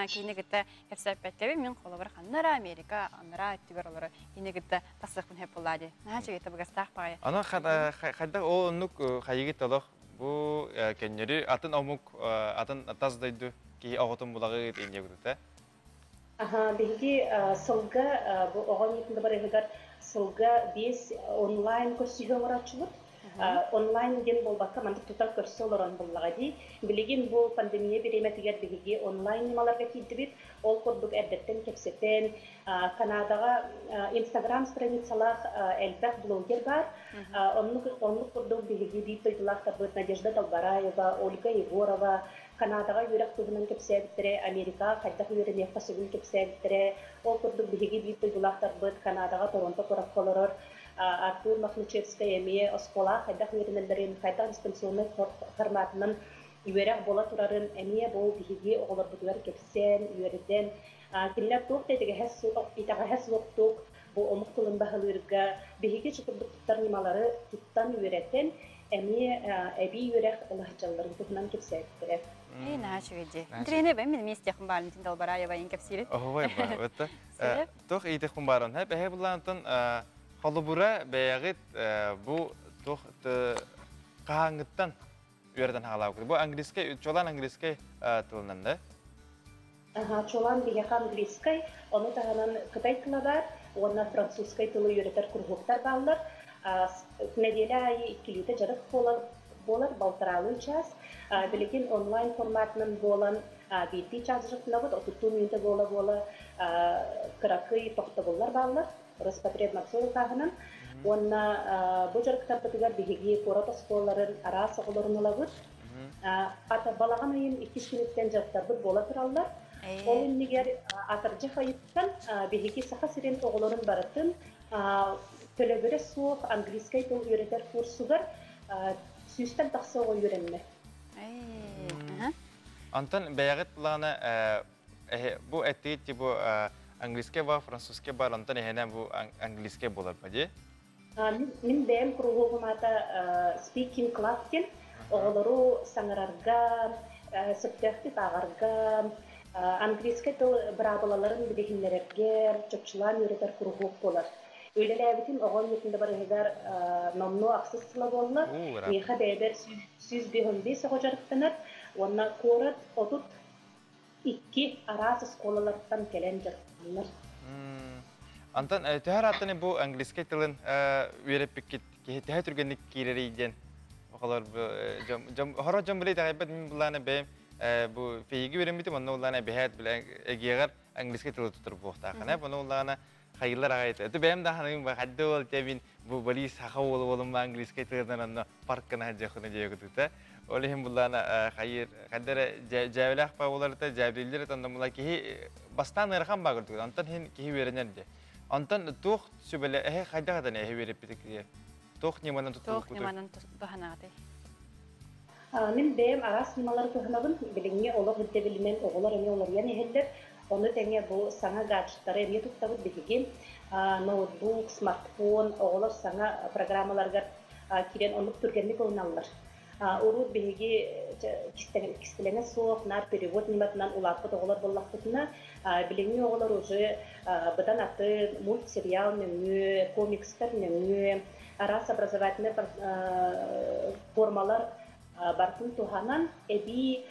кийини гытта хепсеппеттеби мен коло бар ханнара Америка, аннара аттигар олары кийини гытта тасыкпын хеп булады. Нахача гытта бугастак багы. Ана хайда ол оннук хайыгы толох бу кеннери атын омук атын таздайды ки агытын булагы инде гытта. Биги сылга бу огонитинде бар эгер сылга бес онлайн көрсөтүү барачылык. Онлайн ген болбакка мандык тутак көрсөлөрөн буллагади. Билеген бу пандемия биреметигер биги онлайн нималарга кийдибит. Ол курдук эрдеттен кепсетен Канадага Instagram страницалар элбек блогер бар. Оннук курдук биги дийтойлар табыт Надежда Толбараева, Ольга Егорова, Канадага юрак тугунан кепсеттере, Америка кайдак юрен яфасыгын кепсеттере. Ол курдук биги дийтойлар табыт Канадага Торонто коракколорор. Артур Махничевская эмие оскола хайдах үйренелерин хайдах дистанционный форматынан үйрек бола турарын эмие бол биһиги оголор бутугар кепсен үйрөтен кимлер тук тетеге хэс итага хэс локтук бу омук тылын баһалырга биһиги чукурдуктар нималары туттан үйрөтен эмие эби үйрек улахчалларын тугунан кепсеттире. Начуеди. Трене бем мен местехм Валентин Долбараева ин кепсирит. Ой ба, вот. Тох идехм баран хеп хеблантан Холобура бәягит бу тох каңыттан үрдән халау. Бу английский, чолан английский тылынан да. Чолан бияка английский, оны тагынан кытай тылы бар, оны французский тылы үйрәтер кургуктар баллар. Неделя айы 2 лите жарык болар балтыралы час. Билеген онлайн форматынан болан 1 час жарыкна бут 30 минут бола кыракый токтогуллар баллар. Роспотребнадзор тагынан онна бу жарыктар битигер биги коротос колларын арас оголорун алабыт. Ата балаган айын 2 минуттан жарыктарды бола тураллар. Ол нигер атыржы хайыттан биги саха сирен оголорун баратын төлөбөрө суох английский тил үйрөтер курсугар сүстен таксы ого үйрөнмө. Антон бәягит буланы бу этти бу английский бар, французский бар, антон ehenen bu английский болар бади. Мин бәм кургугумата speaking club кен, оголору саңарарга, сөптөктү тагырга, английский тил брабалаларын билгенлерге, чөпчүлан үйрөтер кургук болар. Öylelebitин oğon yetinde бар егер номну аксысла болла, меха бәйбер сүз бихонбес оғажарықтаныр, онна корат отут 2 арасы сколалардан келен жарықтаныр. Антон, төхөр аттыны бу английский тилин үйреппік төхө түргенлік кейлері иден. Хора жом білей тағайбет мен бұланы бәйім бу фейгі үйренбейтім, онна ұланы бәйет білен егер английский тилі тұтыр бұқтақына, бұны ұланы хайылар ағайты. Өті бәйім дағаным ба қадды ол тәбін бұл болис хақа олым ба английский тилден онна паркына жақыны жайғы тұты. Олихим бұланы хайыр қаддары жәвілі ақпа оларды жәвілілер етонда мұла кейі бастан ұрқан ба көрдік. Антон хен кейі өренерді. Антон тоқ сөбілі әйі қайда қадан әйі өреп бітік. Тоқ неманын тұтылып күтіп? Тоқ неманын тұханағыдай. Мен бәйім арас немалары тұханағын біліңе олық үдді білімен оғылар әме олар ян әйелдер. Оны тәңе бұл саңа гаджеттары әме тұқтабыд бігеген ноутбук, смартфон, оғылар саңа программаларға керен онық түргенлік ойналар. Урут беге кистелеңе соқ, нар перевод нематынан улапқыт оғылар боллақпытына біліңе оғылар уже бұдан аты мультсериал нөңі, комикстар нөңі, арас образовательный формалар бартын туханан эби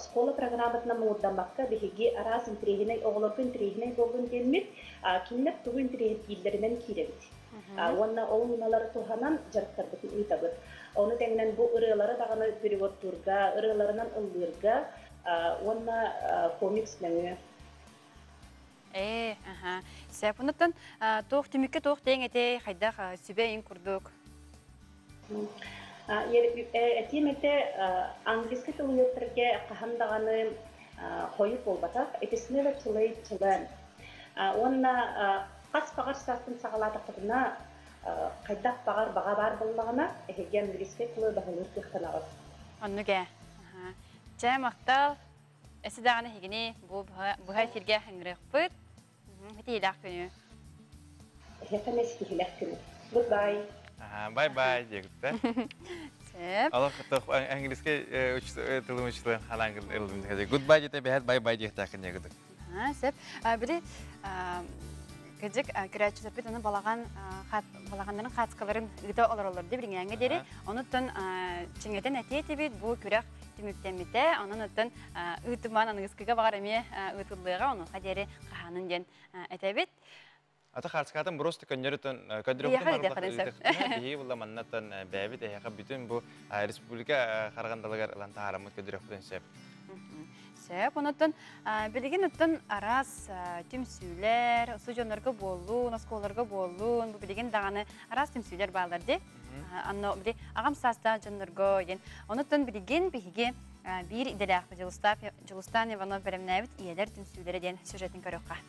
школа программатына мурдамакка биһиги арас интригиней оголоргун интригиней болгон демит кинлеп тугу интригилеринен киребит. Онна оуналар туханан жарыктарбытын ыйтабыт. Оны теңнен бу ырылары даганы переводтурга, ырыларынан ылдырга, онна комикс неңе. Ага. Сәпунуттан тоқ түмікке тоқ тең әте хайдақ сүбәйін күрдік. Әтемете английский тылыйыттырге қахандағаны қойып болбатақ, әтесіне де тылай. Онна қас-бағар састын сағалатықырына қайдақ бағар баға бар болмағына әхеге английский тылы бағылыр кіқтанағыз. Онныға. Жай мақтал, әсі дағаны хегіне бұғай серге хаңырық бұд. Хәті елақ күні. Хәті мәскі елақ күні. Goodbye. Bye-bye, дегітті. Сәп. Аллах құттық әңгіліске тылым үшілген қалаңғы ылдым дегізі. Goodbye жете бәйәт bye-bye дегітті әкін егідік. Сәп. Білі, кәдік күрәтші сәпет оны балағандарын қатысқаларын ұйда олар деп реңәңі дері. Онытын чыңетін әте етебет бұл күрәқ түміктемете, оның ұттын ұйтыман анығызкіға бағар әме ұйтылыға оның қадері қағанын ден әтәбет. Ата қарсықатын бұрысты көнерітін көндіріқтің барылық бейі бұлда маннаттан бәйбет әйіға бүтін бұл республика қарғандалығар ұланта арамыт көндіріқтің сәп. Сәп, онытын білген ұттын арас түмсүйлер, ұсы жонларға болу, насколарға болу, білген дағаны арас түмсүйлер бағаларды. Ағам саста жонларға ен. Онытын білген бейге бір иделяқпы Жылыстан Иванов бәрімнәбіт иелер түмсүйлері ден сюжетін көріққа.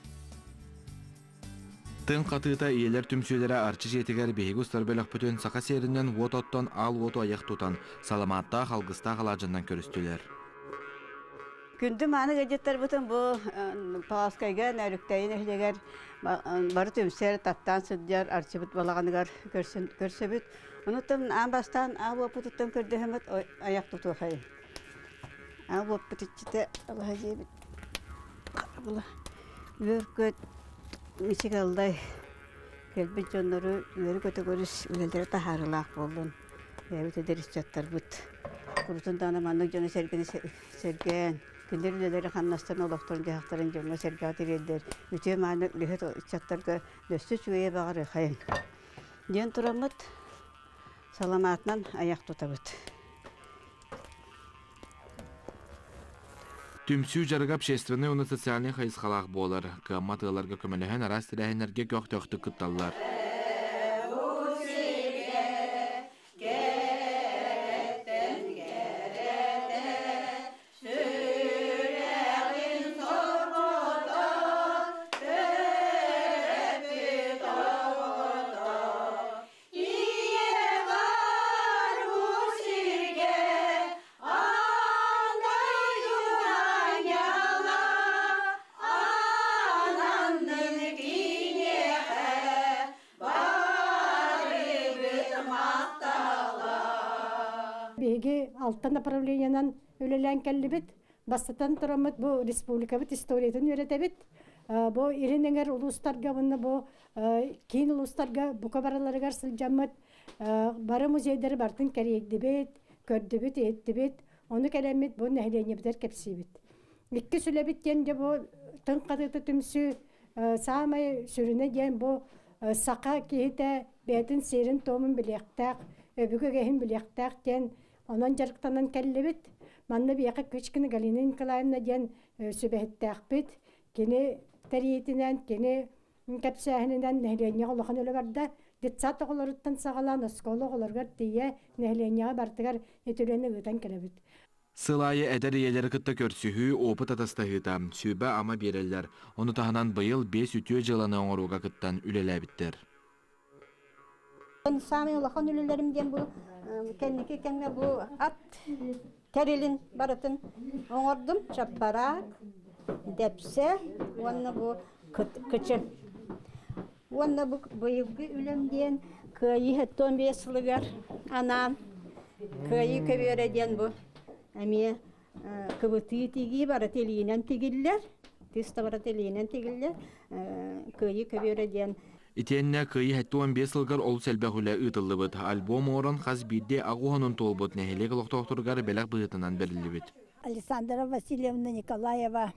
Тын қатыта иелер түмсүйлері арчы жетігер бейгі ұстар бөлік бүтін сақа серінен от-оттан ал оту аяқ тұтан саламатта қалғыста қалажынан көрістілер. Күнді маны ғадеттер бұтын бұл пағаскайға нәріктайын әхлегер бары түмсер таттан сүддер арчы бұт балағанығар көрсөбіт. Онытын аң бастан ал опытыттан көрді әмет аяқ тұту қай. Ал опытытчыты алға жебіт. Бұла өркөт мисік алдай келбіт жонлары өрі көті көріс өлелдері тахарылақ болдың. Әбіті дәріс жаттар бұт. Құрытын даны манның жоны серген. Күндер үлелері қаннастарын олықтырын жағақтарын жоңға сәргаты келдер. Үте маны үліхет чаттарға дөсті чуе бағары қайын. Ден тұрамыд саламатынан аяқ тұтабыд. Түмсүү жарыға общественный уны социальный хайысқалақ болар. Кымматыларға көміліген арас тірәйінерге көқтөқті күтталар. Алтан направлениянан өлелән кәллебет, бастатан тұрамыд бұл республикабыт историятын өретебет. Бұл иренеңер ұлыстарға бұнны бұл кейін ұлыстарға бұқа бараларығар сылжамыд. Бары музейдері бартын кәрейдебет, көрдебет, еттебет. Оны кәлемет бұл нәхленебдер кәпсейбет. Иккі сүлебет денде бұл тың қатыты түмсі саамай сүріне ден бұл сақа кейті бәтін серін томын білектәқ, өбігі кәхін білектәқ ден онан жарықтанан кәллебет. Манны бияқы көчкіні Галина Николаевна ден сөбәттәқ бет. Кені тәриетінен, кені кәпсәхінінен нәхлене олықын өлі барда. Детсат оғылырыттан сағалан осколы оғылырғар дейе нәхленеға бартығар етілені ғытан кәлебет. Сылайы әдер иелері күтті көрсіхі опыт атастағыта, сөбі ама берелер. Оны тағынан бұйыл 5 үтіе жыланы оңыруға күттен үлеләбіттер. Самый улахан үлелерімден бұл кәнеке кәңе бұл ат кәрелін барытын оңырдым, чаппарақ, дәпсе, оны бұл күчін. Оны бұл бұйылғы үлемден көйі 15 сылығар анан, көйі көбереден бұл. Әме кыбыты тиги бара телинен тигиллер, тыста бара телинен тигиллер, көйі көбереден Итенне кыйы хэттуан 5 ылгар ол сэлбэхүлэ ытыллыбыт. Альбом орон хаз бидде агуханын толбут нехелек лохтоқтургар белек быытынан берилибит. Александра Васильевна Николаева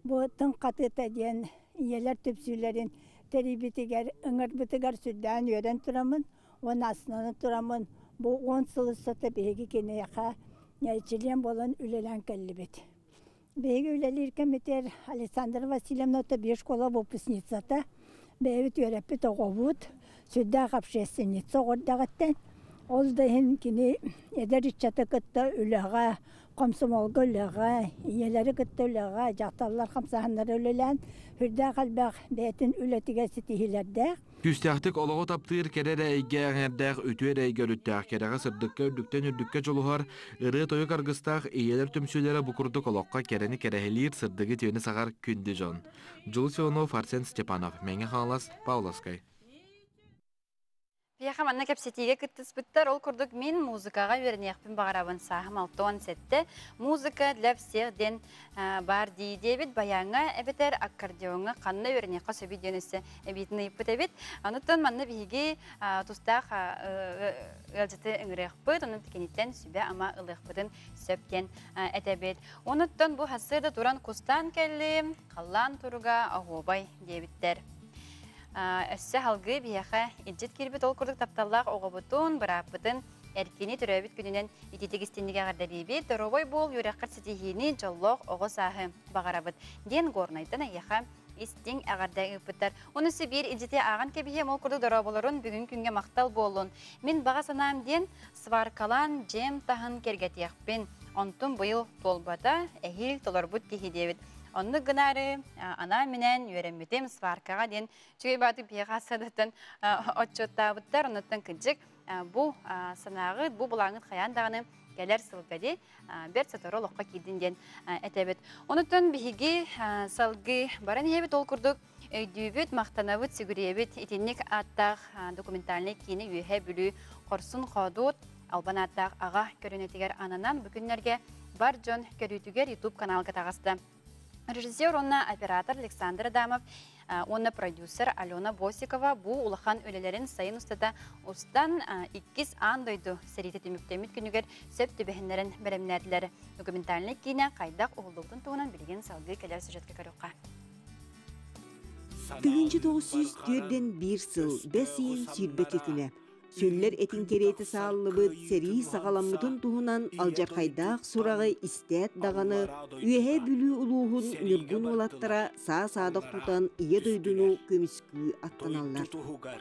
бу тың катыта ден иелер төпсүлерин терибитигер ыңырбытыгар сүрдән йөрен турамын. Он аснаны турамын. Бу 10 сылы саты беги кенеяка член болон үлелен келлибит. Беги үлелиркен метер Александра Васильевна то беш школа выпускницата. Беги төрөпү тогобут. Сүрдә общественница гордагаттан. Ол дайын кини эдер иччаты кытта үлега комсомолга үлега, иелери кытта үлега, жакталлар камсаханнар үлелен, хүрдә калбак бетин үлетиге ситихилерде. Күстәхтик олого таптыр керер әйге әңердәк өтүер әйге үліттәк кереға сырдыққа үрдіктен үрдікке жолуғар ыры тойы қарғыстақ иелер түмсүлері бұқырдық олыққа керені керехелер сырдығы түйені сағар күнді жон. Жылы Сионов, Арсен Степанов, Мәңе Халас, Пауласкай. Бияха манна кепсетиге кыттыс бүттер, ол күрдік мен музыкаға вернеқпін бағарабын сағым 6-10 сетті. Музыка для всех ден бар дейдебет, баяңа әбетер аккордеонға қанна вернеққа сөбі денесі әбетіні үппіт әбет. Ануттан манна биге тұстақ әлжеті үңірекпіт, оның тікенеттен сөбе ама ұлықпытын сөпкен әтәбет. Онуттан бұл хасырда туран кустан кәлі, қаллан тұруға ағубай дебеттер. Өссі халғы бияқа иджет келбет ол күрдік тапталлақ оғабытын, біраппытын әркені түрәбіт күнінен итетегістеніге ғардаребет, дұровой бол юраққар сетихені жоллоқ оғы сағы бағарабыт. Ден ғорнайтын аяқа истің ағардай үпіттар. Онысы бір иджете аған кебіхем ол күрдік дұроволарын бүгін күнге мақтал болын. Мен баға санам ден сваркалан жем тағын кергетияқпен. Онтын бұйыл толбата әхил толарбыт кехедебет. Онны гынары ана менен үйренметем сваркаға ден чөй баты пияға садатын отчоттабыттар, оныттан кінчік бұл санағы, бұл бұлаңыт қаяндағыны кәлер сылғаде бер сатыры лоққа кейдін ден әтәбет. Оныттан бігі салғы баран ебет ол күрдік өйдүйбет, мақтанабыт, сүгіребет, етеннік аттақ документальны кейіні үйе бүлі қорсын қодуыт, албан аттақ аға көрінетігер ананан бүкінлерге бар жон көрітігер YouTube каналға тағасты. Режиссер, онна оператор Александр Адамов, онна продюсер Алена Босикова бу улахан өлелерин сайын устата устан 2 андойду серитеті мүктемет күнігер сөп төбәхінлерін бәрімнәрділері. Документальный кейіне қайдақ оғылдықтың туғынан білген салғы кәлер сюжетке көріққа. 1904-ден 1 сыл 5 ен сүйірбеті күні. Сөллер этин кереті сағылыбыд сери сағаламытын туғынан алжарқайдақ сұрағы истәт дағаны үйе бүлі ұлуғын нүргін олаттыра саа-садық тұтан ие дойдыну көміскү аттаналар.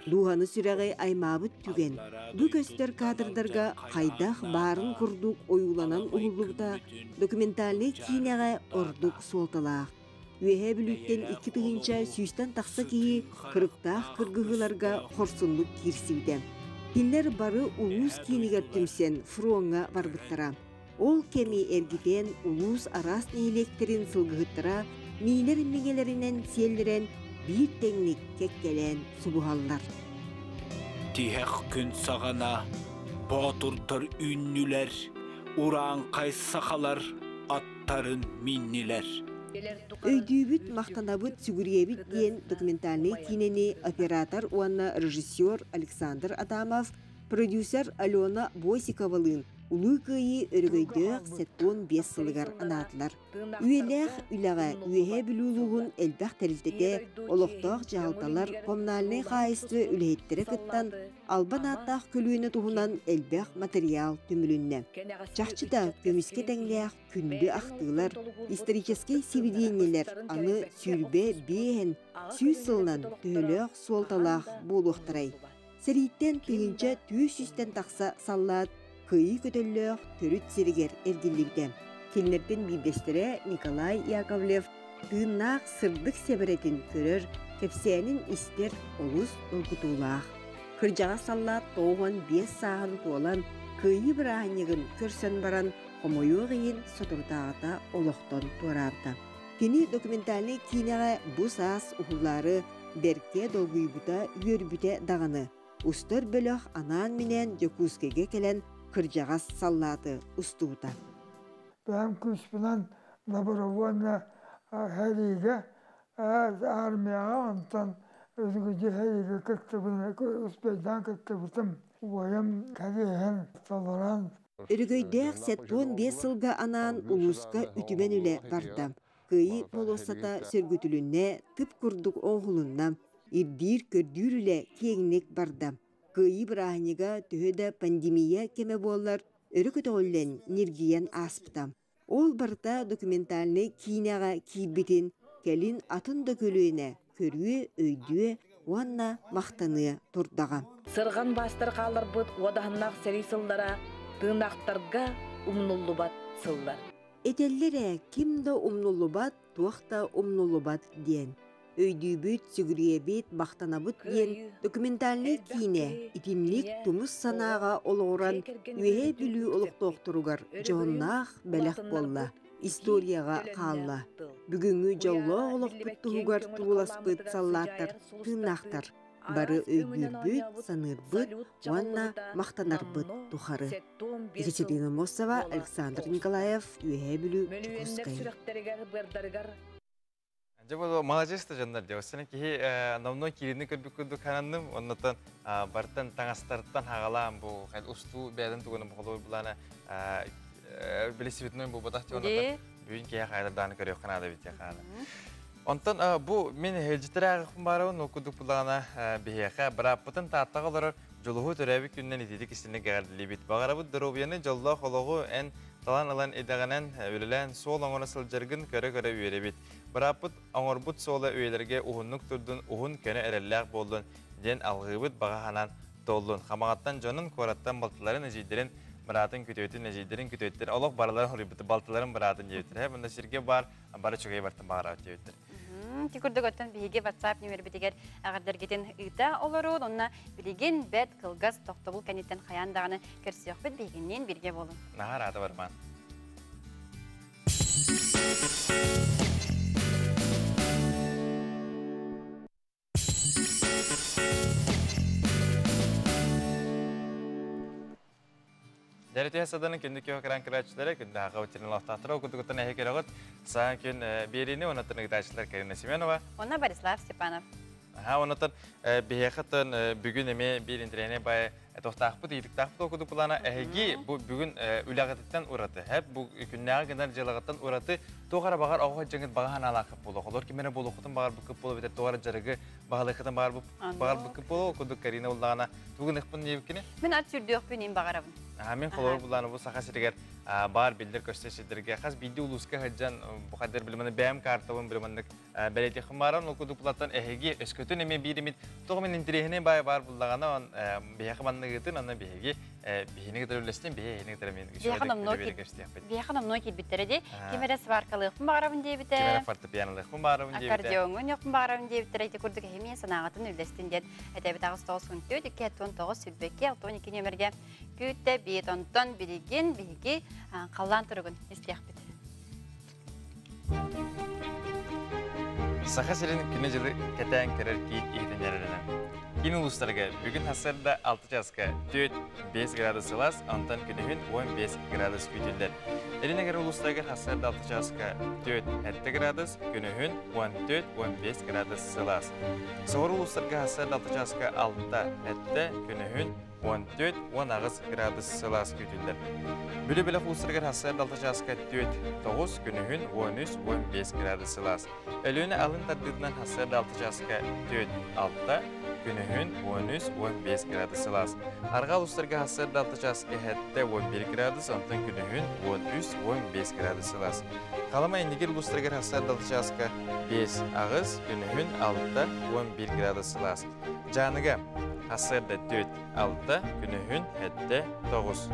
Дуғаны сүрәғай аймабыт түген. Бұ көстер кадрдарға қайдақ барын күрдік ойуланан ұлылығыда документальный кейінеға ордық солталақ. Үйе бүліттен 2 тығынша сүйістен тақсы кейі қырықтақ кыргығыларға қорсынлық керсейді. Кинлер бары улус киінігер түмсен фруонға барбыттара. Ол кеми әргіден улус арас нейлектерін сылғыттыра, мейлер мегелерінен селдерен бір теңнік кеккелен субуғаллар. Тихек күн сағана, батыртыр үннілер, уран қайсақалар, аттарын миннилер. Өйдүйбіт мақтанабыт сүгіребіт ден документальный кинени оператор уанна режиссер Александр Адамов, продюсер Алена Босиковалын, улы күйі өргөйдөк сеттон 5 сылығар анатылар. Үйеләқ үләға үйе білулуғын әлбәқ тәрілтеде олықтақ жағалталар коммунальный қайысты үлейттері кыттан албан аттақ көлуіні туғынан әлбәқ материал түмілінне. Жақчыда көміске тәңләқ күнді ақтығылар, исторический севеденелер аны сүрбе бейін сүйіз сылынан төлөк солталақ болуқтырай. Сәриттен түйінчі түйісістен тақса саллат, күйі көтөллөк төрүт сиригер эрдилигде. Келнерден бейбестері Николай Яковлев тыыннақ сырдық себеретін көрір кепсенин истер олус олгутулақ. Кыржаға саллат тоғын 5 сағын туолан күйі бір ағынығын көрсен баран қомойу ғейін сотыртағыта олықтон туарарда. Кені документальный кейінеға бұс ас ұғылары берке долгүйбута үйербүте дағаны. Устар бөліқ анан менен жокускеге келен кыржағас саллаты устуыта. Бәм күспінен добровольно әриге армияға антан Özgücü hayırlı kıttı uspaydan kıttı bıtım. Uyum kadihen salaran. Өргөйдәк сәттуон 5 сылга анан улуска үтүбен үле бардам. Кыйы болосата сөргүтүлүнне тып курдук оғулуннам. Ирдир көрдүр үле кеңнек бардам. Кыйы бираханига төһөдө пандемия кеме боллар өрү көтөллен нергиен аспытам. Ол барта документальный киняга кийбитин келин атын дökөлүнө көрүө өйдүө уанна мактаны турдагам. Сырган бастыр калыр бут одахнак серисылдара тыынактарга умнуллубат сыллар. Этеллере кимде умнуллубат, туахта умнуллубат диен. Өйдүүбүт, сүгүриебит, бактанабыт диен документальный кине итимлик тумус санаага олоран үе бүлүү олуктоктуругар жоннах белек болла. Историяга калла. Бүгүнгү жоллоо олокпуттуугар тууласпыт саллааттар, тыынактар. Бары өйдүүбүт, санырбыт, уанна мактанарбыт тухары. Екатерина Мосова, Александр Николаев, үе бүлүү Чукускай. Жабо молодец-то жандар деп. Сен ки намно кирини көрдүк кананным, оннотон бартан таңастарттан хагалам бу хал усту бәден туганы болой булана билесибитнен бу бодахты оннотон бүгүн ки хайдардан көрөк канада бите кана. Онтон бу мен хелжитерагы барын окудук булана бияка бираппытын тааттагалар жолугу төрөбү күннен идидик исине гардили бит. Багарабы дробияны жолло хологу эн талан алан эдаганан өлелен сол оңона сылжыргын көрө-көрө үйребит. Бираппыт оңорбут сола өйлерге ухуннук турдун, ухун көне эрелләк болдун, ден алгыбыт багаханан толдун. Хамагаттан жонун кораттан балтыларын эжидерин биратын күтөтүн эжидерин күтөттөр. Олок баралар хорибыт балтыларын биратын жептер. Мында сирге бар, бары чөгөй бартын багарат жептер. Тикурдук оттон биге WhatsApp номер битигер агардергетен ыта олору, онна билеген бет кылгас токтобул канеттен хаяндаганы көрсөкпөт бигеннен бирге болун. Нахараты барман. Дәрете саданын күндүк өкран кырачылары күндө ага өтөрүн лафтатыр окудуктан эхекерөгөт саан күн берини онотон ыгдачылар Карина Семенова. Онна Борислав Степанов. Онотон бехатын бүгүн эме бир интерене бай тохтакпыт ийдиктакпыт окудук булана эги бу бүгүн үлягыттан ураты. Хеп бу күннәгә генә җылагыттан ураты тогара багар ага җиңит баган алакып булу. Холор кимене булу хутын багар бу күп булу бит тогара җырыгы багалыктан багар бу күп булу окудук Карина уллагана бүгүн ихпин небекене. Мен ат сүрдүк бүнин багарабын. Мен холор буланы бу саха сиргер бар билдер көстөшүдөргө хас биди улуска хаҗан бу кадер билмени бәм картабын билмени белети хмаран окудук булаттан эһеги өскөтөн эме биримит тогмен интерехне бай бар буллагана он бияхманныгытын аны беги бихине гыдырылыстын бихине гыдырмен бияханам ноки биттереди кемере сваркалык багарабын дебите кемере фортепианолык багарабын дебите аккордеон yok багарабын дебите эти курдук эме санагатын үлестин дет этебит агыстагы сүнтөдү 219 сүрбекке 12 номерге күттө бит онтон бириген биги қаллан тұрығын естияқ бет. Саха сирен күні жылы кәтән көрер кейт ехтенерінен. Кейін ұлыстарға бүгін хасырда 6 жасқа 4-5 градус сылас, антан күнігін 15 градус күтілдер. Әрінегер ұлыстарға хасырда 6 жасқа 4-7 градус, күнігін 14-15 градус сылас. Соғыр ұлыстарға хасырда 6 жасқа 6-7, күнігін 14-19 градус сылас күтілдер. Бүлі-білі ұлыстарға хасырда 6 жасқа 4-9, күнігін 13-15 градус сылас. Өліні алын тардыдынан хасырда 6 жасқа 4-6, күнігін 13-15 градус сылас. Арға ұлыстарға хасырда 6 жасқа 7-11 градус, антын күнігін 13-15 градус сылас. Қалама ендігер ұлыстарға хасырда 6 жасқа 5 ағыз, күнігін 6-11 градус сылас. Жаныға хасырда 4-6, күнігін 7-9.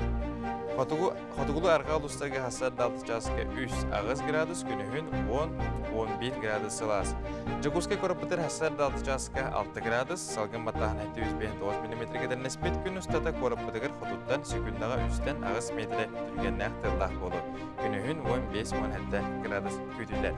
Хотугулу арга улустарга хасырда 6 жасқа 3 ағыз градус, күнігін 10-11 градус сылас. Жагускай корапытыр хасырда 6 жасқа 6 градус, салгын батағын 759 мм кедерін эспет күн ұстата корапытығыр хотуттан секундаға үстен ағыз метрі түргеннәқ тылдақ болу. Күнігін 15-17 градус күтілер.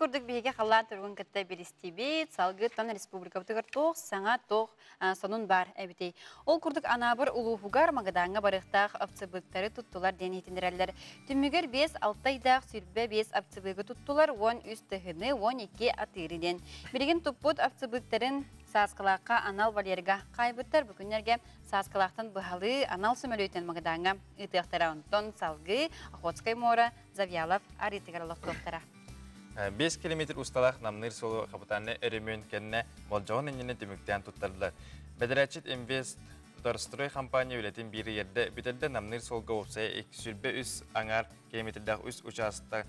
курдук биһиге халлаан тургун кытта биристибит, салгыттан республика бутыгар тоқ, саңа тоқ сонун бар әбитей. Ол курдук анабыр улуухугар магаданга барықтақ апцыбыктары туттулар ден етіндірәлер. Түмігер 5-6 айдақ сүрбе 5 апцыбыгы туттулар, 10 үст тыхыны, 12 атыриден. Бірген туппут апцыбыктарын саскалаққа анал валерга қайбыттар бүгінерге саскалақтан бұхалы анал сөмөлөйтен магаданга ытықтара онтон салгы, Охотскай мора, Завьялов, аритыгаралық тоқтара. 5 километр усталақ намныр солу қапытаны өрімөн кенне болжауын еніне түміктен туттардылар. Бәдірәчет инвест Дорстрой компания үлетін бірі ерді бүтілді намныр солға опсай сүрбе үс аңар километрдақ үс участық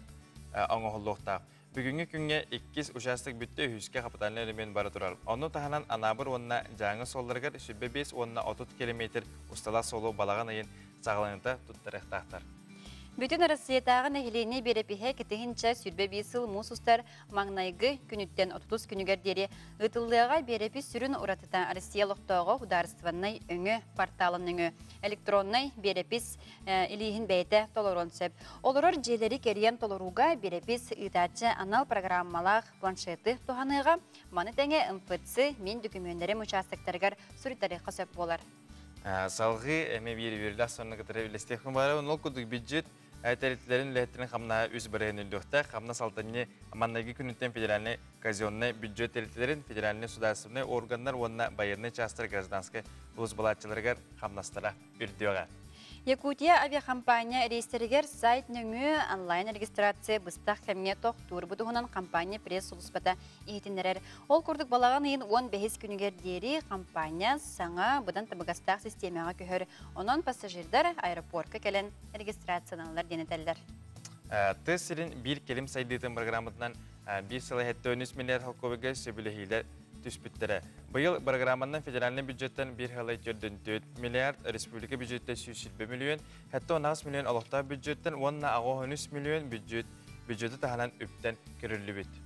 аңығылуқтақ. Бүгінгі күнге 2 участық бүтті хүске қапытаны өрімөн бары тұрар. Оны тағанан анабыр онына жаңы солларғар сүрбе 5 онына 30 километр усталақ солу балаған айын сағылаңында туттарықтақтар. Бүтін Россиятағын әхілейіне берепіхе кетігінші сүрбе бейсіл мұсыстар маңнайғы күніттен 30 күнігердері ұтылыға берепі сүрін ұратыта Россиялықтағы құдарыстываннай өңі порталын өңі электроннай берепіс илейін бәйті толорон сөп. Олырыр желері керген толоруға берепіс ұтачы анал программалақ планшеті туғаныға маны тәңе МФЦ мен дүкімендері мұчастықтарғар сүрітарыққа сөп болар. Салғы әме бері соны қытыры үлестеқін бары, ол күдік бюджет әйтәреттілерін ләйттірін қамна үз бірігін үлдіқті, қамна салтанне аманнайғы күніттен федеральный казионный бюджет әреттілерін федеральный судасывный органдар онына байырны частыр гражданскай ұлыс балатчыларғар қамнастыра үрдіоға. Якутия авиакомпания рейстерігер сайт нөңі онлайн регистрация бұстақ кәмге тоқ тур бұдығынан компания пресс ұлыспата ехетінерер. Ол күрдік балаған ең 15 күнігер дері компания саңа бұдан табығастақ системаға көхір. Онан пассажирдар аэропортқа кәлін регистрацияланылар денетелдер. Тысырын бір келім сайдыйтын программатынан бір сылы әтті 13 миллиард халковыға сөбілігейлер түспіттірі. Бұйыл программандан федеральный бюджеттен бір халай түрден 4 миллиард, республика бюджетте 170 миллион, әтті 19 миллион алықта бюджеттен, онына ағы 13 миллион бюджеті тағанан үптен көрілі бет.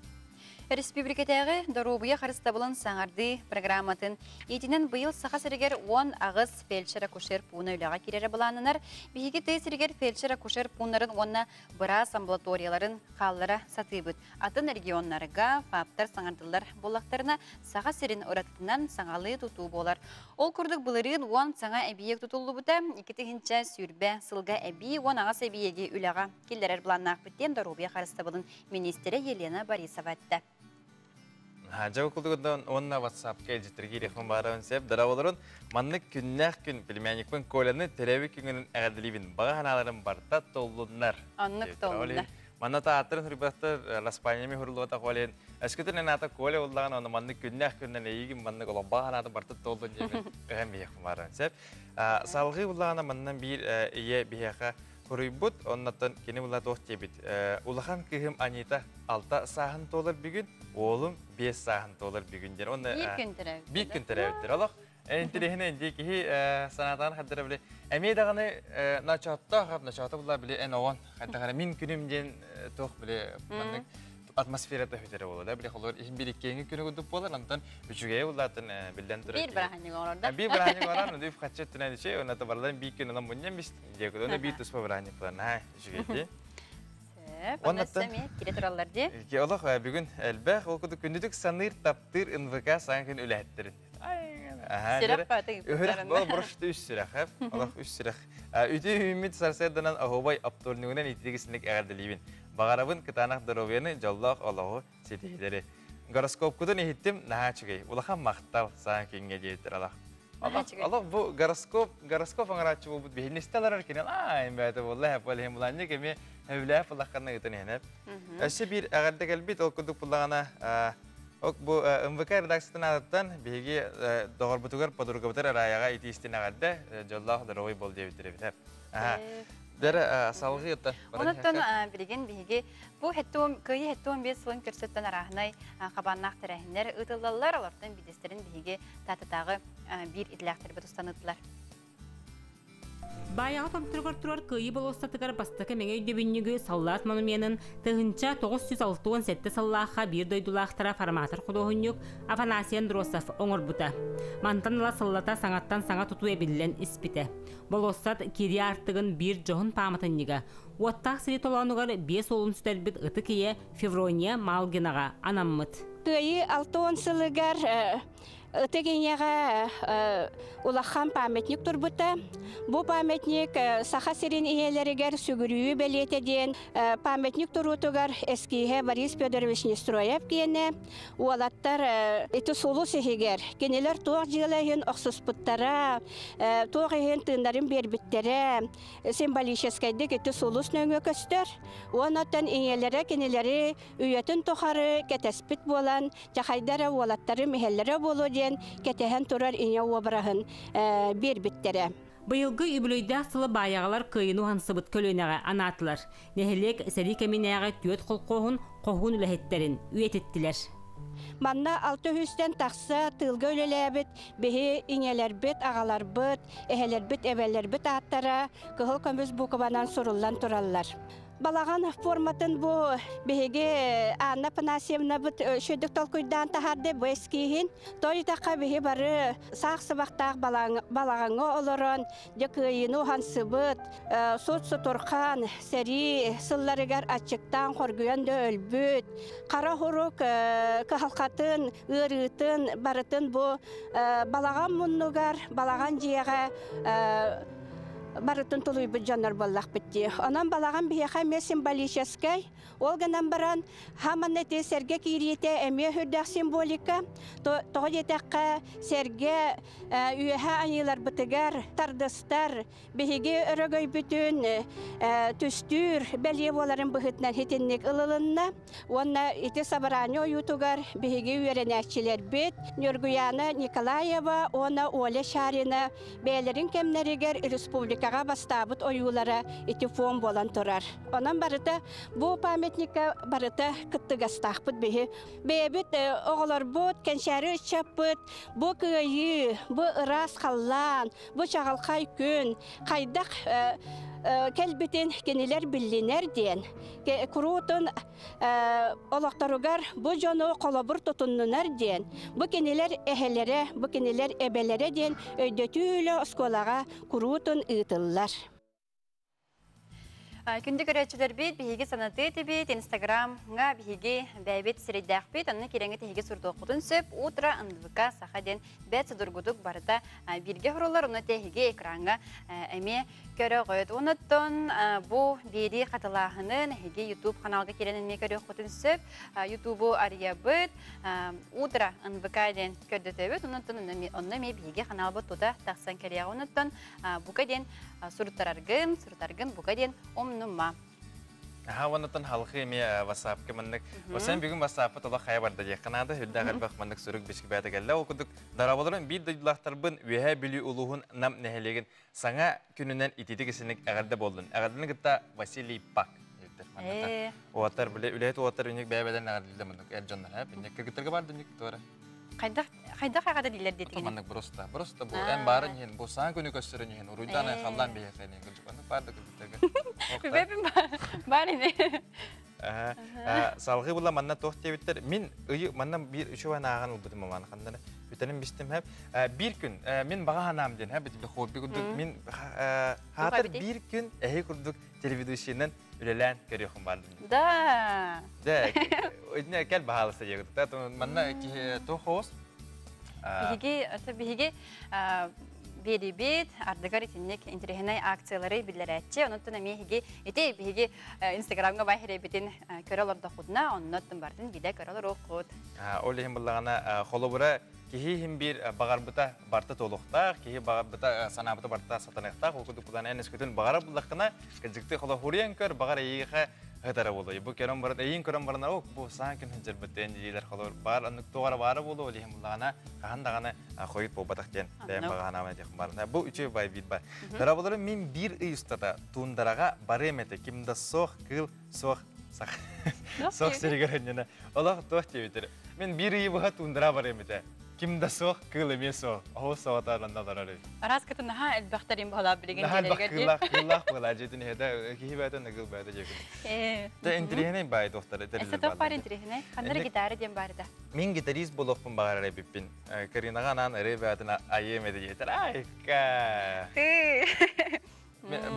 Республикатағы Дорубия қарыстабылын саңарды программатын етінен бұйыл сақа сірігер 10 ағыз фельдшера кушер пуына үліға керері бұланынар. Бейгі тей сірігер фельдшера кушер пуынарын онына біраз амбулаторияларын қаллара саты бұд. Атын регионларға, фаптар саңардылар болақтарына сақа сірін ұратытынан саңалы тұту болар. Ол күрдік бұлырын 10 саңа әбиек тұтылы бұта, 2-тігінші сүрбе сылға әбей 10 ағыз әбиеге үліға келдерер бұланнақ біттен Дорубия қарыстабылын министері Елена Борисова әтті. Жау күлдігінді онына WhatsApp-қа елжеттірге рекмін барауын сәп, дара оларын манны күннәқ күн білмәнекпен көйліні тәрәуі күнгінің әғаділейбін баға ханаларын барта толынар. Аннық толынар. Манна тааттырын хүрбақтыр Распаниями хүрілуата қолен. Әскүтірін ата қоле олдаған оны манны күннәқ күннен егін манны қолы баға ханады барта толын жемін әғам бейекмін барауын сәп. Салғы олдағына маннан бір ие бейеқа Құрыйбұт, оннаттан кені бұлла тоқ тебет. Улахан күйім Анита 6 сағын толыр бүгін, олым 5 сағын толыр бүгіндер. Bir күн тәрәуіттер. Олық, әнтірехіне әнде кейі санатағын қаддыра біле. Әмейдағыны начатта бұлла біле ән оған. Қаддағыны мен күнімден тоқ біле атмосферата хөтері болады. Біле қолыр, ешін бір еккенгі күні күдіп болар, онтан үшіге ұллатын білден тұры. Bir біраханник орарда. Bir біраханник орар, өндіп қатшеттін әдіші, онаты барларын бір күнінен мұннен біз дегіді. Оны бір тұспа біраханник боларына үшіге. Онаттан келе тұралар де. Олық, бүгін әлбәқ, ол күді күндідік саныр таптыр НВК саған күн үлі әттірін. Сирақ бәті Ол бұрышты үш сирақ, олық үш сирақ. Үті үміт сарсайдынан ағобай аптолнығынан етегісіндік әғарділейбін. Бағарабын кытанақ дұровені жаллақ Аллаху сетейдері. Гороскоп күдің ехеттім наға чүгей. Улақан мақтал саған кенге дейдір Аллах. Аллах бұл гороскоп аңыратшы бұл бұд бейінестелер әркенен. Айын бәйті болла әп олайын бұланне кеме әулі әп Аллаққанна күтін еніп. Әші бір әғарды кәлбет ол күдік бұлағана бұл МВК редакциядан адаттан бейге доғыр бұтығыр подұрғы бұтыр араяға етейістен әғарды жаллақ дұровай бол дейбітірі бітіп. Дәрі салғы еттен. Онаттан білген бейге бұл көйі хеттуын бес сылын көрсеттен арағынай қабаннақ тәрәхіндер ұтылалар олардың бейдестерін бейге татытағы бір итләқтер бұд ұстаныдылар. Баяғы топтырғар тұрар күйі болостатығар бастықы меңе өйдебіннігі саллат монуменін тұғынча 906 саллаққа бір дойдулақтыра форматыр құдоғыннық Афанасиян Дросов оңыр бұта. Мантанла саллата саңаттан саңа тұту әбілілен іспіті. Болостат кері артығын бір жоғын памытынныға. Уаттақ сірі толануғар 5 олын сүтәлбіт ұты кие Феврония Малгинаға анаммыт. Күйі 6 сылығар Тегенеға улахан памятник турбута. Бу памятник саха сирин иелеригер сүгүрүү белетеден памятник турутугар эскиге Борис Федорович Нестроев киене. Уалаттар эти сулу сехигер. Кенелер тоқ жылайын оксуспуттара, тоқ ehen тындарын бербиттере, символическайдык эти сулус нөңө көстөр. Уанаттан иелере кенелери үйөтүн тохары кетеспит болан, жахайдара уалаттары мехеллere болу кетehen турар ине обрахын бербиттере. Быйылгы үбілөйді сылы баяғалар күйіну хансыбыт көлөнеға анатылар. Нехелек сәрі кәминеға түйет қолқоғын қоғын үләхеттерін үйететтілер. Манна 600-тен тақса тылғы өлеләбіт, бейі инелер біт, ағалар біт, әхелер біт, әбәлер біт аттара, күхіл көміз бұқыбанан сұрылан тұралар. Балаған форматын бұл бейге Анна Панасьевна бұт шөйдік толкүйдан тахарды бұл ескейін. Той таққа бейге бары сақ-сыбақтақ балағаңы олырын, декүйіну хансы бұт, сұт тұрқан, сәрі сылларығар атчықтан қоргүйенді өлбіт. Қара ғұрық көхалқатын, ұрытын, барытын бұл балаған мұннығар, балаған жияға барытын тулуй бит жанар боллақ бітті. Онан балаған бейеқа ме символическай, олғанан баран хаманнеті сәрге кириете әме хүрдақ символика, тоғы етаққа сәрге үйеға анилар бітігер, тардыстар, бейге өрігөй бүтін түстүр, бәле боларын бұғытнан хетіннік ылылынна, онна еті сабараны ойутугар бейге үйеренәкчілер бет, Нюргуяна Николаева, она Оля Шарина, бәлерін кемнерігер республикаға бастабыт ойулара еті фон болан тұрар. Онан барыта бұл памятника барыта кыттыгастақпыт бейі. Бейбіт оғылар бұд, кәншәрі үтчаппыт, бұл күйі, бұл ырас қаллан, бұл шағалқай күн, қайдақ кәлбітін кенелер білінер ден. Күрутын олақтаругар бұл жону қолабыр тұтыннынар ден. Бұл кенелер әхелері, бұл кенелер әбелері ден өйдөтүлі осколаға күрутын ұйтылар. Күнді көрәтшілер бейт, бейге санаты бейт, Инстаграмға бейге бәйбет сірейдәқ бейт, онны кереңі тейге сұрды оқытын сөп, утра ындвыка сақаден бәт сұдыргудық барыта бірге құрылар, оны тейге экранға әме көрі қойды. Оныттон бұл бейді қатылағының YouTube каналға керенін ме көрі оқытын сөп, YouTube ария бейт, утра ындвыка ден көрді төбет, оныттон онны ме бейге канал бұт тұда тақсан кереға. Оныттон бұқа ден сұрыттарарғын бұқа ден нума. Ванатан халқы ме WhatsApp кемнек. Осен бүгін WhatsApp тола хая барды якынады. Хүлдәгәр бак мандык сүрүк бишке бәдә гәллә окудык. Дарабаларын бир дыйлактарбын веһә били улуһун нам нәһелеген саңа күненнән итиде кисенек әгәрдә булдын. Әгәрдән гытта Василий Пак. Оатар биле үләт оатар үник бәбәдән әгәрдә мындык. Әлҗаннар һәп инек кегитергә барды ник тора. Кайда кайда диләр дитеген. Мандык просто бу әм барын һин бу саң күнү көстөрөн һин уруйдан халлан бия хәнен гыҗканы барды кегитергә. Бәбим бар иде. Салгы була манна тохте биттер. Мин манна бир үчө анаган булдым маман хандана. Бүтәнем бистем һәп. Бир күн мин бага ханам ден һәп бит хобби күдүк. Мин хатыр бир күн әһи күрдүк телевизияннан үлелән көрөйхөн бардым. Да. Да. Өйнә кел баһалысы ягыт. Та манна то хос. Биһиге Берибет, ардыгар итиннек интерегенай акциялары билерәтче, онуттан эмиһиги ите биһиги Инстаграмга баһиребитин көрөлөрдө худна, онуттан бардын биде көрөлөр окут. Олехим буллагана холобура кихи бир багарбыта барта толуктак, кихи багарбыта санабыта барта сатанактак, окудукудан энес көтүн багара буллакына, кызыкты холо хуриян көр багара ийге хатара болду. Бу керем бар, эйин керем барна ок, бу санкин хенжербеттен дилер холор бар, аннык тогара бары болду, олехим буллагана кахандагана койып болбатактен дайым багана ма дехим барна. Бу үчө бай бит бар. Дарабалары мин бир ыйыстата тундарага баремете кимда сох кыл сох сах. Сох серигеренне. Аллах тох тебитер. Мен бир ыйбыга тундара баремете. Kim da soğuk, kıl emi soğuk. O soğutarında dararı. Aras kıtınha elbaktarin bala bilegen Nahal bak gelerger. kılak bala jedin heda kihibata nagıl bayda jekun. Da intrihene bay doktor ederler. Esa topar intrihene. Kanları gitarı diyen barda. Min gitarist bolokpun bağırı bippin. Karinaga nan ere bayatına ayemedi yeter. Ay ka.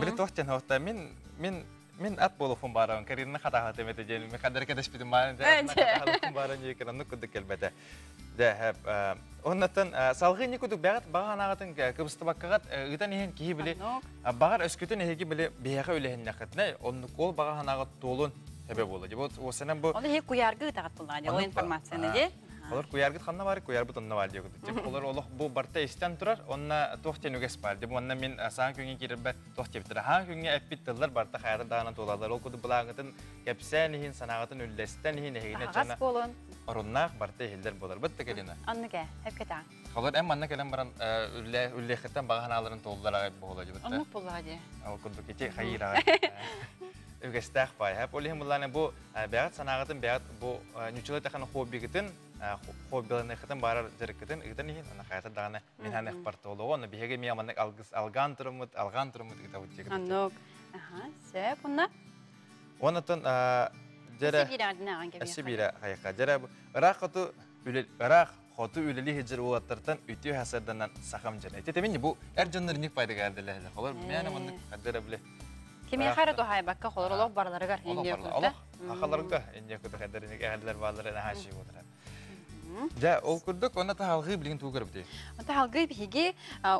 Bir tohtan hotta min at bolokpun bağırın. Karina kata hata mete jenin. Mi kadar kadar spidim bağırın. Kata bolokpun bağırın yekiran nukuduk elbette. Da hep ondan salgın nikuduk bağat bağanağatın kıbıstı bakkagat gıdan ihen kihi bile bağır öskütün ehegi bile biyağı ölehin nakit ne onu kol bağanağat dolun sebep olacak. O senen bu. Onu hep kuyargı takat bunlar o informasyonu diye. Olur kuyargı kanna var kuyarbut onunla var diye kudu. Olur olur bu barta isten turar onna tohten üges var diye. Bu onna min sağ künge girip tohte bitir. Ha künge epittiler barta hayata dağına dolalar. O kudu bulağıtın yapsen ihin sanağıtın üllesten ihin ehine çana. Orunnak barta ehiller bolar. Bitti gelina. Anlıge hep keten. Olur em anna gelen baran üllekten bağanaların tollara bu olacak. Anlık buladı. O kudu kiti hayra. Ügestek pay. Hep olihim bunların bu beğat sanağıtın beğat bu nüçüle takan hobi gitin. Hobilerine kadar barar cereketin, ikan ini anak kaya dana minhan ekspert olo, onu bihage mi amanek algan turmut kita ucik. Anok, siapa punna? Onu tun jere. Sibira kayak jere. Rak kotu üleli hijr ulatırtan ütü hasadan sakam jere. Itu temin bu erjanlar nik payda geldi lehler. Olur mu? Yani amanek kadar bile. Kimi hayra dohay bakka olur Allah barları gar. Allah. Akalarga ince kudu kadar nik ehler bağları nahaşi olur. Ja, ol kurduk, ona ta halgı bilgin tuğgar bide. Ona halgı bihige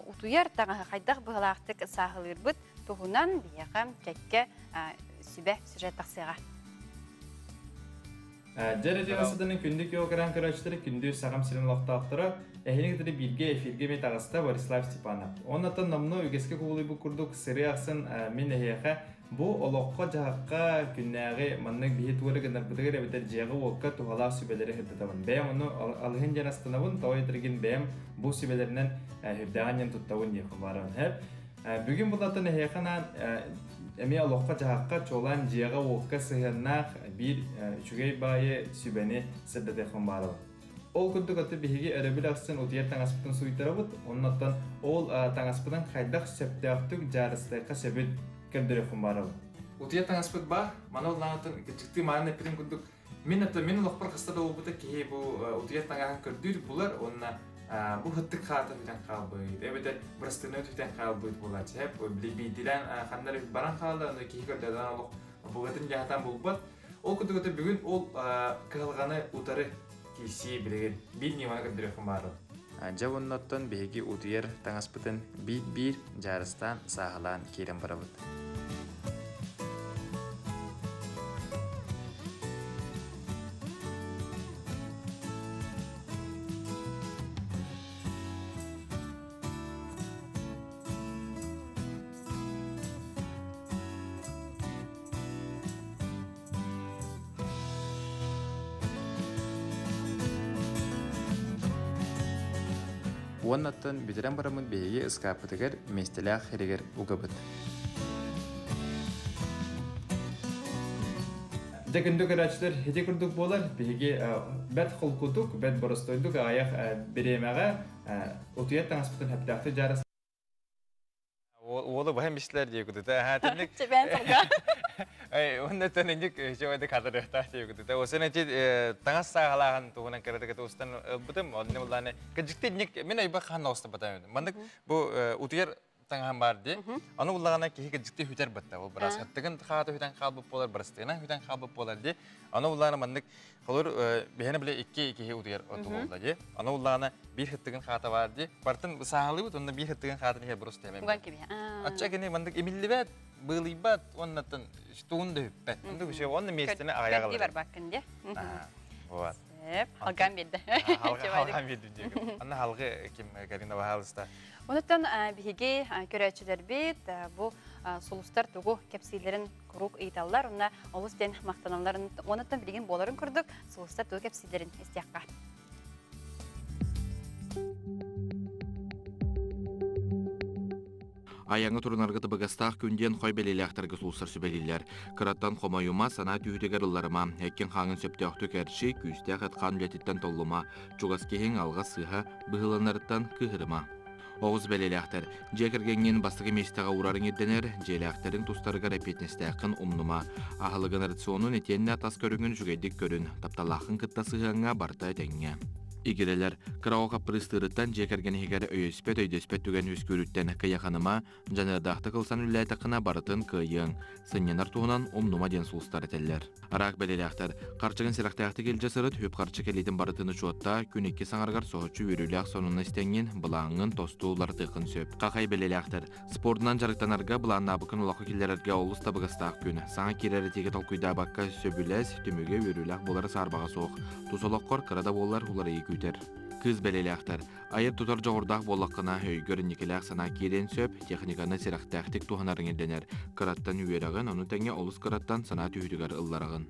utuyar tağı haydaq bağlaqtık sahılır bud, tuğunan biyaqam kekke sübeh süret taqsiğa. Jere jevasıdının kündük yoğuran kıraçları kündük sağam silen laqtaqtıra, ehine gidiri bilge efirge me tağısta Varislav Stepanov. Ona ta namno ügeske kuğulu bu kurduk seri aqsın min eheqa bu oloqqa jaqqa künnäge mannak bihi tuwara gandar butagere beter jega wokka tuhala sübeleri hıddatavan. Beyam onu alhin janastanavun tawayitirgin beyam bu sübelerinden hübdağanyan tuttavun yekhubaran hep. Bugün bulatın ehekanan emi oloqqa jaqqa çolan jega wokka sıhyannak bir üçügey bayi sübeni sırdat yekhubaran. Ol kunduk atı bihigi erebil aqsın utiyat tangaspıtın suytarabut, onunattan ol tangaspıtın haydaq septaqtuk jarıstayqa sebit kendiri kumbaral. Utiya tangaspet bah, mana ulangatın kecikti mana piring kunduk. Min lokpar kasta da ubuta ki bu utiya tangahan kerdir bular onna bu hıttık kağıta filan kalbıydı. Evet burasını filan kalbıydı bular. Hep bili dilen kanları barang kaldı onu ki kerdadan Allah bu kadın jahatan bulbat. O kunduk atı bugün ol kılganı utarı kisi bilegen bil ni mana kendiri kumbaral. Jawonnotton bihigi utiyar tangaspeten bir jarastan sahalan kirim barabut. Ondan bitiren baramın beyi ıskapıtıgar mestelak heriger ugabıt. Dekinduk araçlar hedi kurduk bolar beyi bet kolkutuk bet borostoyduk ayak biremeğe otuyat tangaspıtın hepdaktı jaras. Oğlu bahim işler diye kudu da ha tenlik. Ben sorga. Ay ondan tenlik şöyle kadar ihtiyaç diye kudu da o sene tangas sağlayan tuğunan kerede kata ustan butum ondan ulanı kecikti nik mina ibak han usta batayım. Mandık bu utuyar tangan var diye. Onu ulanı ki kecikti hüter batta o biraz hattıkın kağıt hüten kalbı polar barastığına hüten kalbı polar diye. Onu ulanı mandık kalır behene bile iki utuyar otuğulda diye. Onu ulanı bir hıttıkın kağıt var diye. Partın sağlığı bu onda bir hıttıkın kağıtını her burası temem. Bukan gibi. Açık ini mandık emillibat belibat ondan stunda hüppet. Onda bir şey onda mesleğine ayağa kalır. Var bakın diye. Buat. Hep halkan bildi. Halkan bildi diye. Anna halka kim Karina Bahalista. Ondan bihige köreçiler bit bu solustar tugu kepsilerin kuruk itallar ona olustan maktananların ondan bilgin boların kurduk solustar tugu kepsilerin istiyakka. Аяңы турунарга тыбыгастаах күнден хой белелеактарга сулсар сүбелилер. Кыраттан хомаюма сана түйүтегер ылларыма, эккен хаңын сөптеохту кәрши, күстеах эткан үлетиттен толлума, чугаскехен алга сыха быһыланарыттан кыһырыма. Оғыз белелеақтар, жекергенген бастығы местаға урарын едденер, желеақтарын тустарыға репетнестәқін умнума. Ағылыгын рационын етенне атас көріңін жүгейдік көрін, тапталақын кытта сығанға барта әтәңге. Игерелер, қырауға пырыстырыттан жекерген егер өйдөспет түген өскөріттен каяқаныма, жанырдақты қылсан үләтіқына барытын кыйың, сынненар туғынан умнума ден сұлыстар әтелер. Арақ белелеақтар, қарчығын сирақтаяқты келже сырыт, хөп қарчы келейтін барытыны чуатта, күнекке саңарғар соғычу өріліғ сонуны істенген бұлаңын тостуылар тықын сөп. Қақай белелеақтар, спортынан жарықтанарға бұлан набықын олақы келерерге олыс табығыстақ күн. Саңа керері теге толқуйда баққа сөбіләс, түміге өріліғ болары сарбаға соқ. Тусолаққор қырада болар олар үтер. Кыз белелеақтар, айыр тұтар жоғырдақ болаққына өйгөр никелеақ сана керен сөп, техниканы сирақтақтик туғанарын еденер. Қыраттан үйерағын, оны тәңе олыс қыраттан сана түйдігер ылларағын.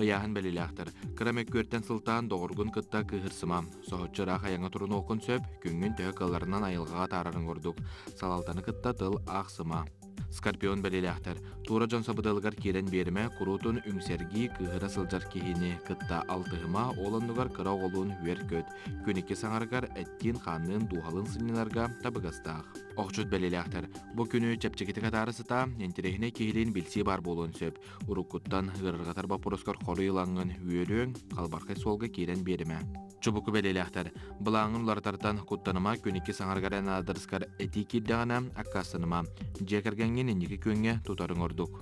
Ыяғын белелеақтар, қырамек көрттен сылтан доғырғын қытта кығырсыма. Соғытчырақ аяңа тұрын оқын сөп, күнгін түйі қыларынан айылғаға тарарын көрдік. Салалтаны қытта тыл ақсыма. Скорпион белелеақтар, тура жон сабыдалығар керен беріме, құрутын үңсерги кығыра сылжар кейіне кытта алтығыма оланығар қыра олуын үер көт. Көнеке саңарғар әттен қанын дуғалын сыннеларға табығастақ. Оқчут белелеақтар, бұ күні чәпчекеті қатарысыта, ентерехіне кейлен білсе бар болуын сөп. Урукуттан ғырырғатар бапырыскар қоры илаңын үйерің, қалбарқай солғы керен беріме. Чубуку белелеақтар, бұлаңын лартартан құттаныма көнеке саңарғаран адырыскар әти келдіғана аққасыныма. Жекергенген ендегі көнге тұтарын ордық.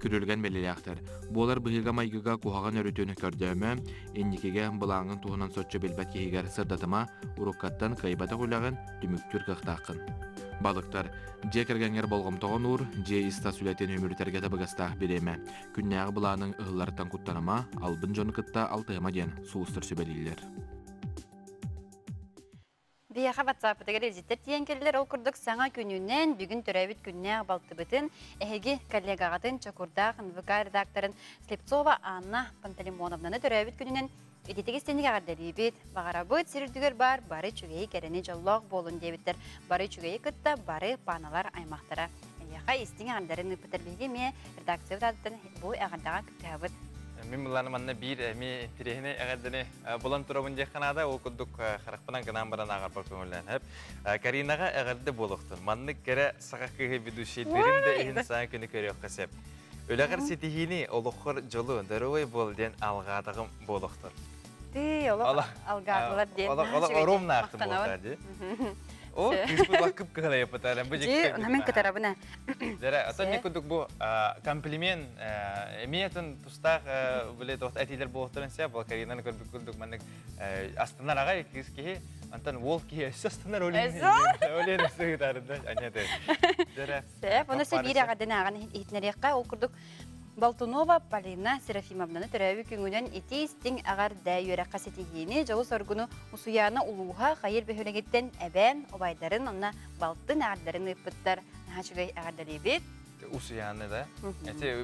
Күрілген белелеақтар, болар бұғыға майгыға қуғаған өрітіні көрдіме, ендекеге бұлаңын туғынан сотчы белбәт кейгер сырдатыма, ұрыққаттан қайбата құлағын дүміктүр қықтақын. Балықтар, жекергенер болғым тоғын ұр, же иста сүлетен өмірітерге табығастақ береме. Күннәғы бұланың ұғыларттан құттаныма, албын жоны қытта алтығыма ден суыстыр сөбелейлер. Бияға WhatsApp-тығыр езеттер тиен келілер ол күрдік саңа күнінен бүгін түрәбіт күннәғы балты бұтын әйгі коллегағатын Чакурдақ НВК редакторын Слепцова Анна Пантелеймоновнаны түрәбіт күнінен Эдетегестенік ағардары бет, бағара бұд серілдігер бар, бары чүгейі кәріне жоллақ болын дебіттер. Бары чүгейі күтті, бары паналар аймақтары. Әйеға естің ағардарын үпітер бейге ме редакция бұдадыдың бұл ағардаға күтті әбіт. Мен бұланым анна бір әме перехіне ағардыны болан тұрабын дек қанада ол күдік қарақпынан қынан баран ағар бар көңілден. Каринаға ағарды болуқтын. Манны кәрі сақақ күйе бидушет берімді ең саң күні көрі қасеп. Өләғір сетихini олыққыр жолу дәруай болден алғадығым болуқтыр. Алғадылар ден. Олық ромна ақты болғады. О, күшпі бақып қығыла епітәрін. Намен кітарабына. Дәрі, атын не күдік бұл комплимент, емейтін тұстақ білет оғыт әтейлер болуқтырын сәй, бұл Каринаны күдік мәнік астынар ағай кескеге, антан ол кеге өсі астынар өлені сұғытарында. Сәп, оны сәп ері ағадын ағаны етінерекқа ол күрдік Балтунова Полина Серафимовнаны түрәуі күңінен етейістің ағар дәй өрі қасетегені жауыз оргыны ұсуяны ұлуға қайыр бөхілігеттен әбән, обайдарын, онна балтын ағардарын ұппыттар нағашығай ағардары бет. Ұсуяны да.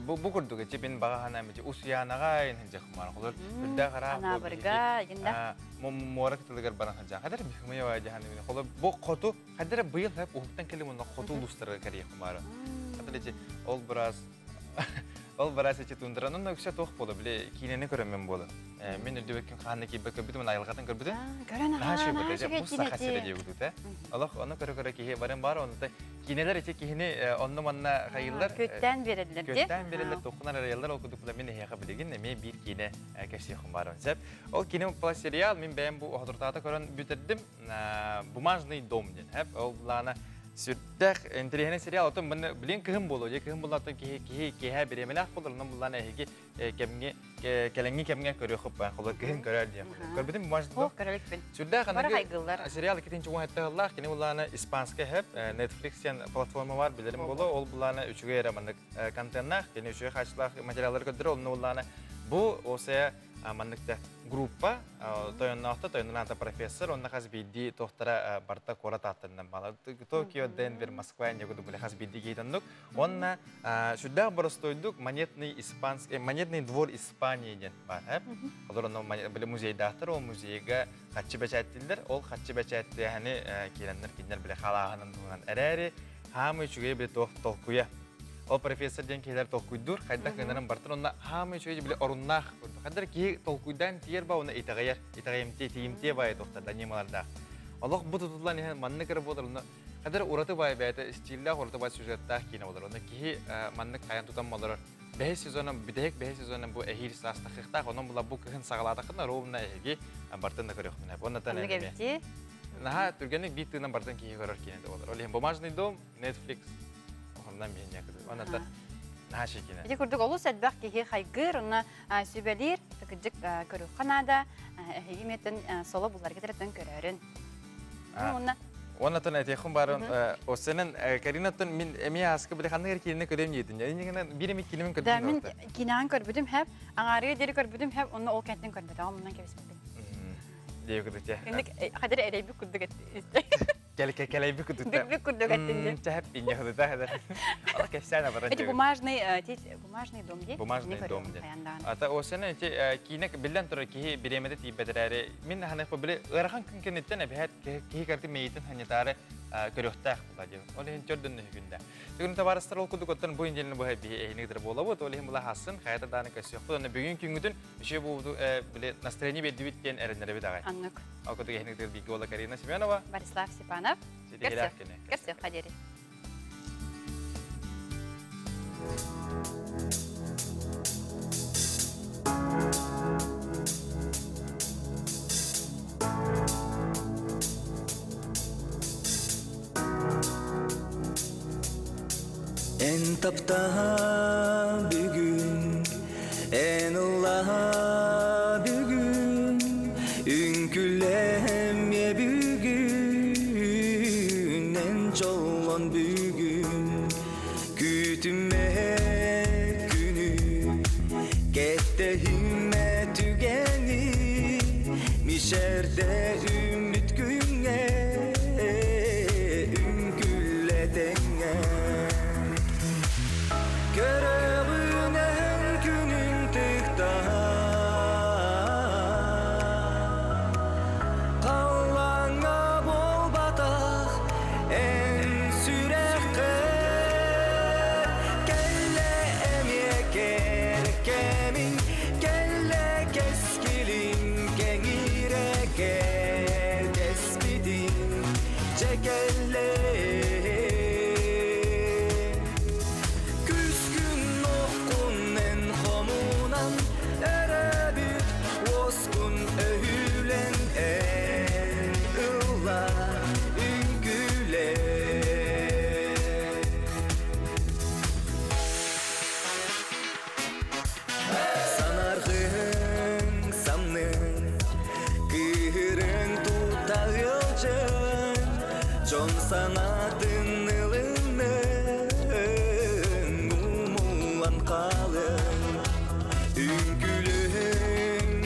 Бұл күрдігі жебен бағағана мәте ұсуяныға енің жақымар қолыр. Үрді қара Анабырға, егінда. Мора күтілігер баран қажан. Қадар мехімея вайдағаны бені қолыр. Бұл қоту, қадар бұйыл ұқтан келі мұнда қоту ұлыстырға кәрі құмары. Қадар ол біраз Ол барасы четундыран, оны өксе тоқ болды, біле кейнені көрімен болды. Мен үрді өткен қағаны кейбі көбіді, мұны айылғатын көрбіді. Нағашы өбіді, бұл сақа сері де өкілді. Олық, оны көрі-көрі кейе барын бар, оны кейнелер ете кейіне онны манна қайылдар. Көттен берілдер де. Көттен берілдер, тоқынар арайылдар, ол күдік бұла мен еқі білеген, мен бір кейіне кәшсеқым бар. Ол кейіне бұл сериал, мен бәйім бұл оғдыртағыда көрін бүтердім, бумажный дом ден. Ол бұланы Сүрттәқ интерегені сериал отын бұны білен кіғым болу, кіғым болу атын кейе беремелі ақ болу, оның бұланы әйге кәліңге кәмге көрі құп, қолы кіғым көрер дейм. Көрбедім бұмажды бұл? Көрелікпен. Сүрттәқ анығы сериал кетінші оңайтты ғылақ, кені бұланы испанскай әп, Netflix-тен платформа бар, білерім болу, ол бұланы үшіге ерамандық контентнақ, кені үшіге қачылақ материалдар көдірі, оны бұланы бұл осая мандыкта группа тойоннахта тойоннанта профессор онна хазбиди тохтара барта кора таттандан бала Токио, Денвер, Москва негуду буле хазбиди гейтандук онна сюда боростойдук монетный двор Испании ден бар олорно биле музейдахтар ол музейга хатчы бачаттилер ол хатчы бачатты яни келендер киндер биле халаганын туган эрери хамы үчүгэй биле толкуя. Ол профессор ден кейлер толкуйдур, хайда кенерен бартын онна хамы үчүгэй биле оруннах көрдү. Кадар ки толкуйдан тиер ба оны итагайымте тиимте бай токтарда немаларда. Аллах бу тутулан ehen манны кер бодырны. Кадар ураты бай бәйте стилда ураты бай сюжетта кине болар. Оны ки манны каян тутан малар. Бәй сезонын бидек бәй сезонын бу эхир саста хыкта, онун була бу кыгын сагалада кына ровна эги бартында көрөкмүн. Онна тан эме. Наха түргенек биттинен бартын ки көрөр кине болар. Ол ем бумажный дом, Netflix. Ондан мен якты. Онна та наха шекине. Бите көрдүк олус элбак ки хайгыр, онна сүбелир, тыгыжык көрүк канада, химиятын соло булар кетерден көрөрүн. Онна тан этехун барын о сенен Каринаттан мен эми аскы биле ханныр кине көрөм един. Эне биремик кинемен көрдүм. Да мен кинан көрбүдүм хеп, аңарыга дери көрбүдүм хеп, онна ол кенттен көрбүдүм. Амынан кебесмедим. Дей көрдүк. Кендик кадыр эрейби күрдүк. Келейби күрдүк. Бик күрдүк аттынды. Чахап бине хөдө. Ала кесана бара. Это бумажный дом де. Бумажный дом де. Ата о сенен кинек билен тура ки биремеде тибедере. Мен ханак биле ырхан кинкенеттен бехат ки карты мейтин ханятары көрөктак булады. Ол эн төрдөн күндө. Бүгүн табарыстыр ол күдүк оттон бу инжелин бу хеби эйнигдер болобот. Ол була хасын кайда даны көсөк. Бу бүгүн күнгүдүн иши бу биле настроение бедибиттен эренере бедагай. Аннык. Ал күдүк эйнигдер биги ола Карина Семенова. Борислав Степанов. Керсек Хадери. En tapta bugün, en Allah bugün, ünkülem ye bugün, en çoğlan bugün, kütüme günü, kette himmet tügeni, mişerde ümit güne, ünkülletenge. Körüğünen günün tıkta Kallana bol batak en sürekli Kelle emye kerkemin Kelle keskilin kengire ker Despidin çekelle John sanatın ılının umulan kalın Üngülün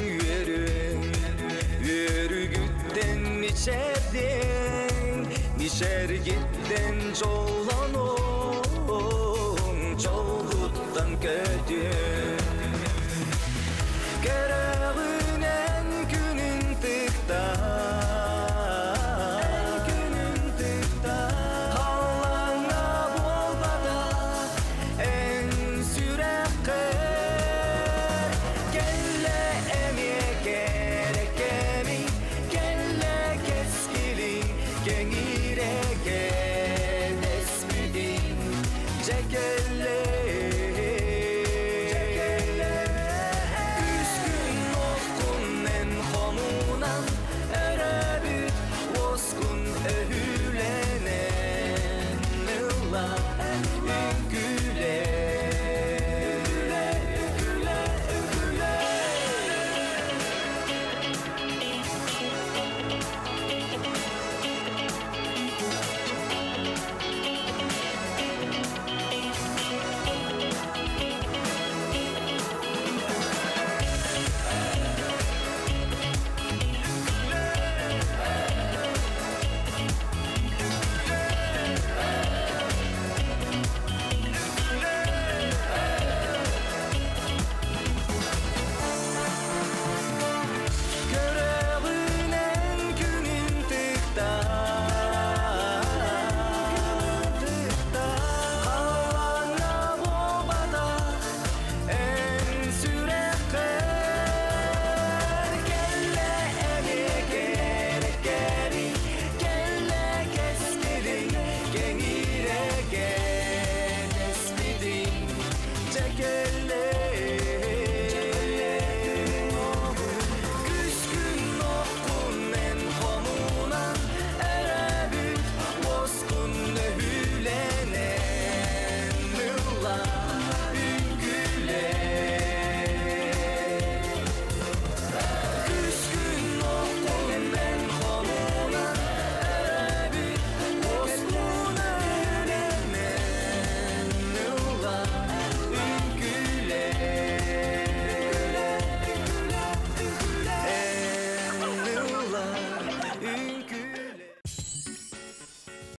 yürü gütten içerdin Nişer gitten çoğlan çoğuttan kötün Kerağınen günün tıkta Jacket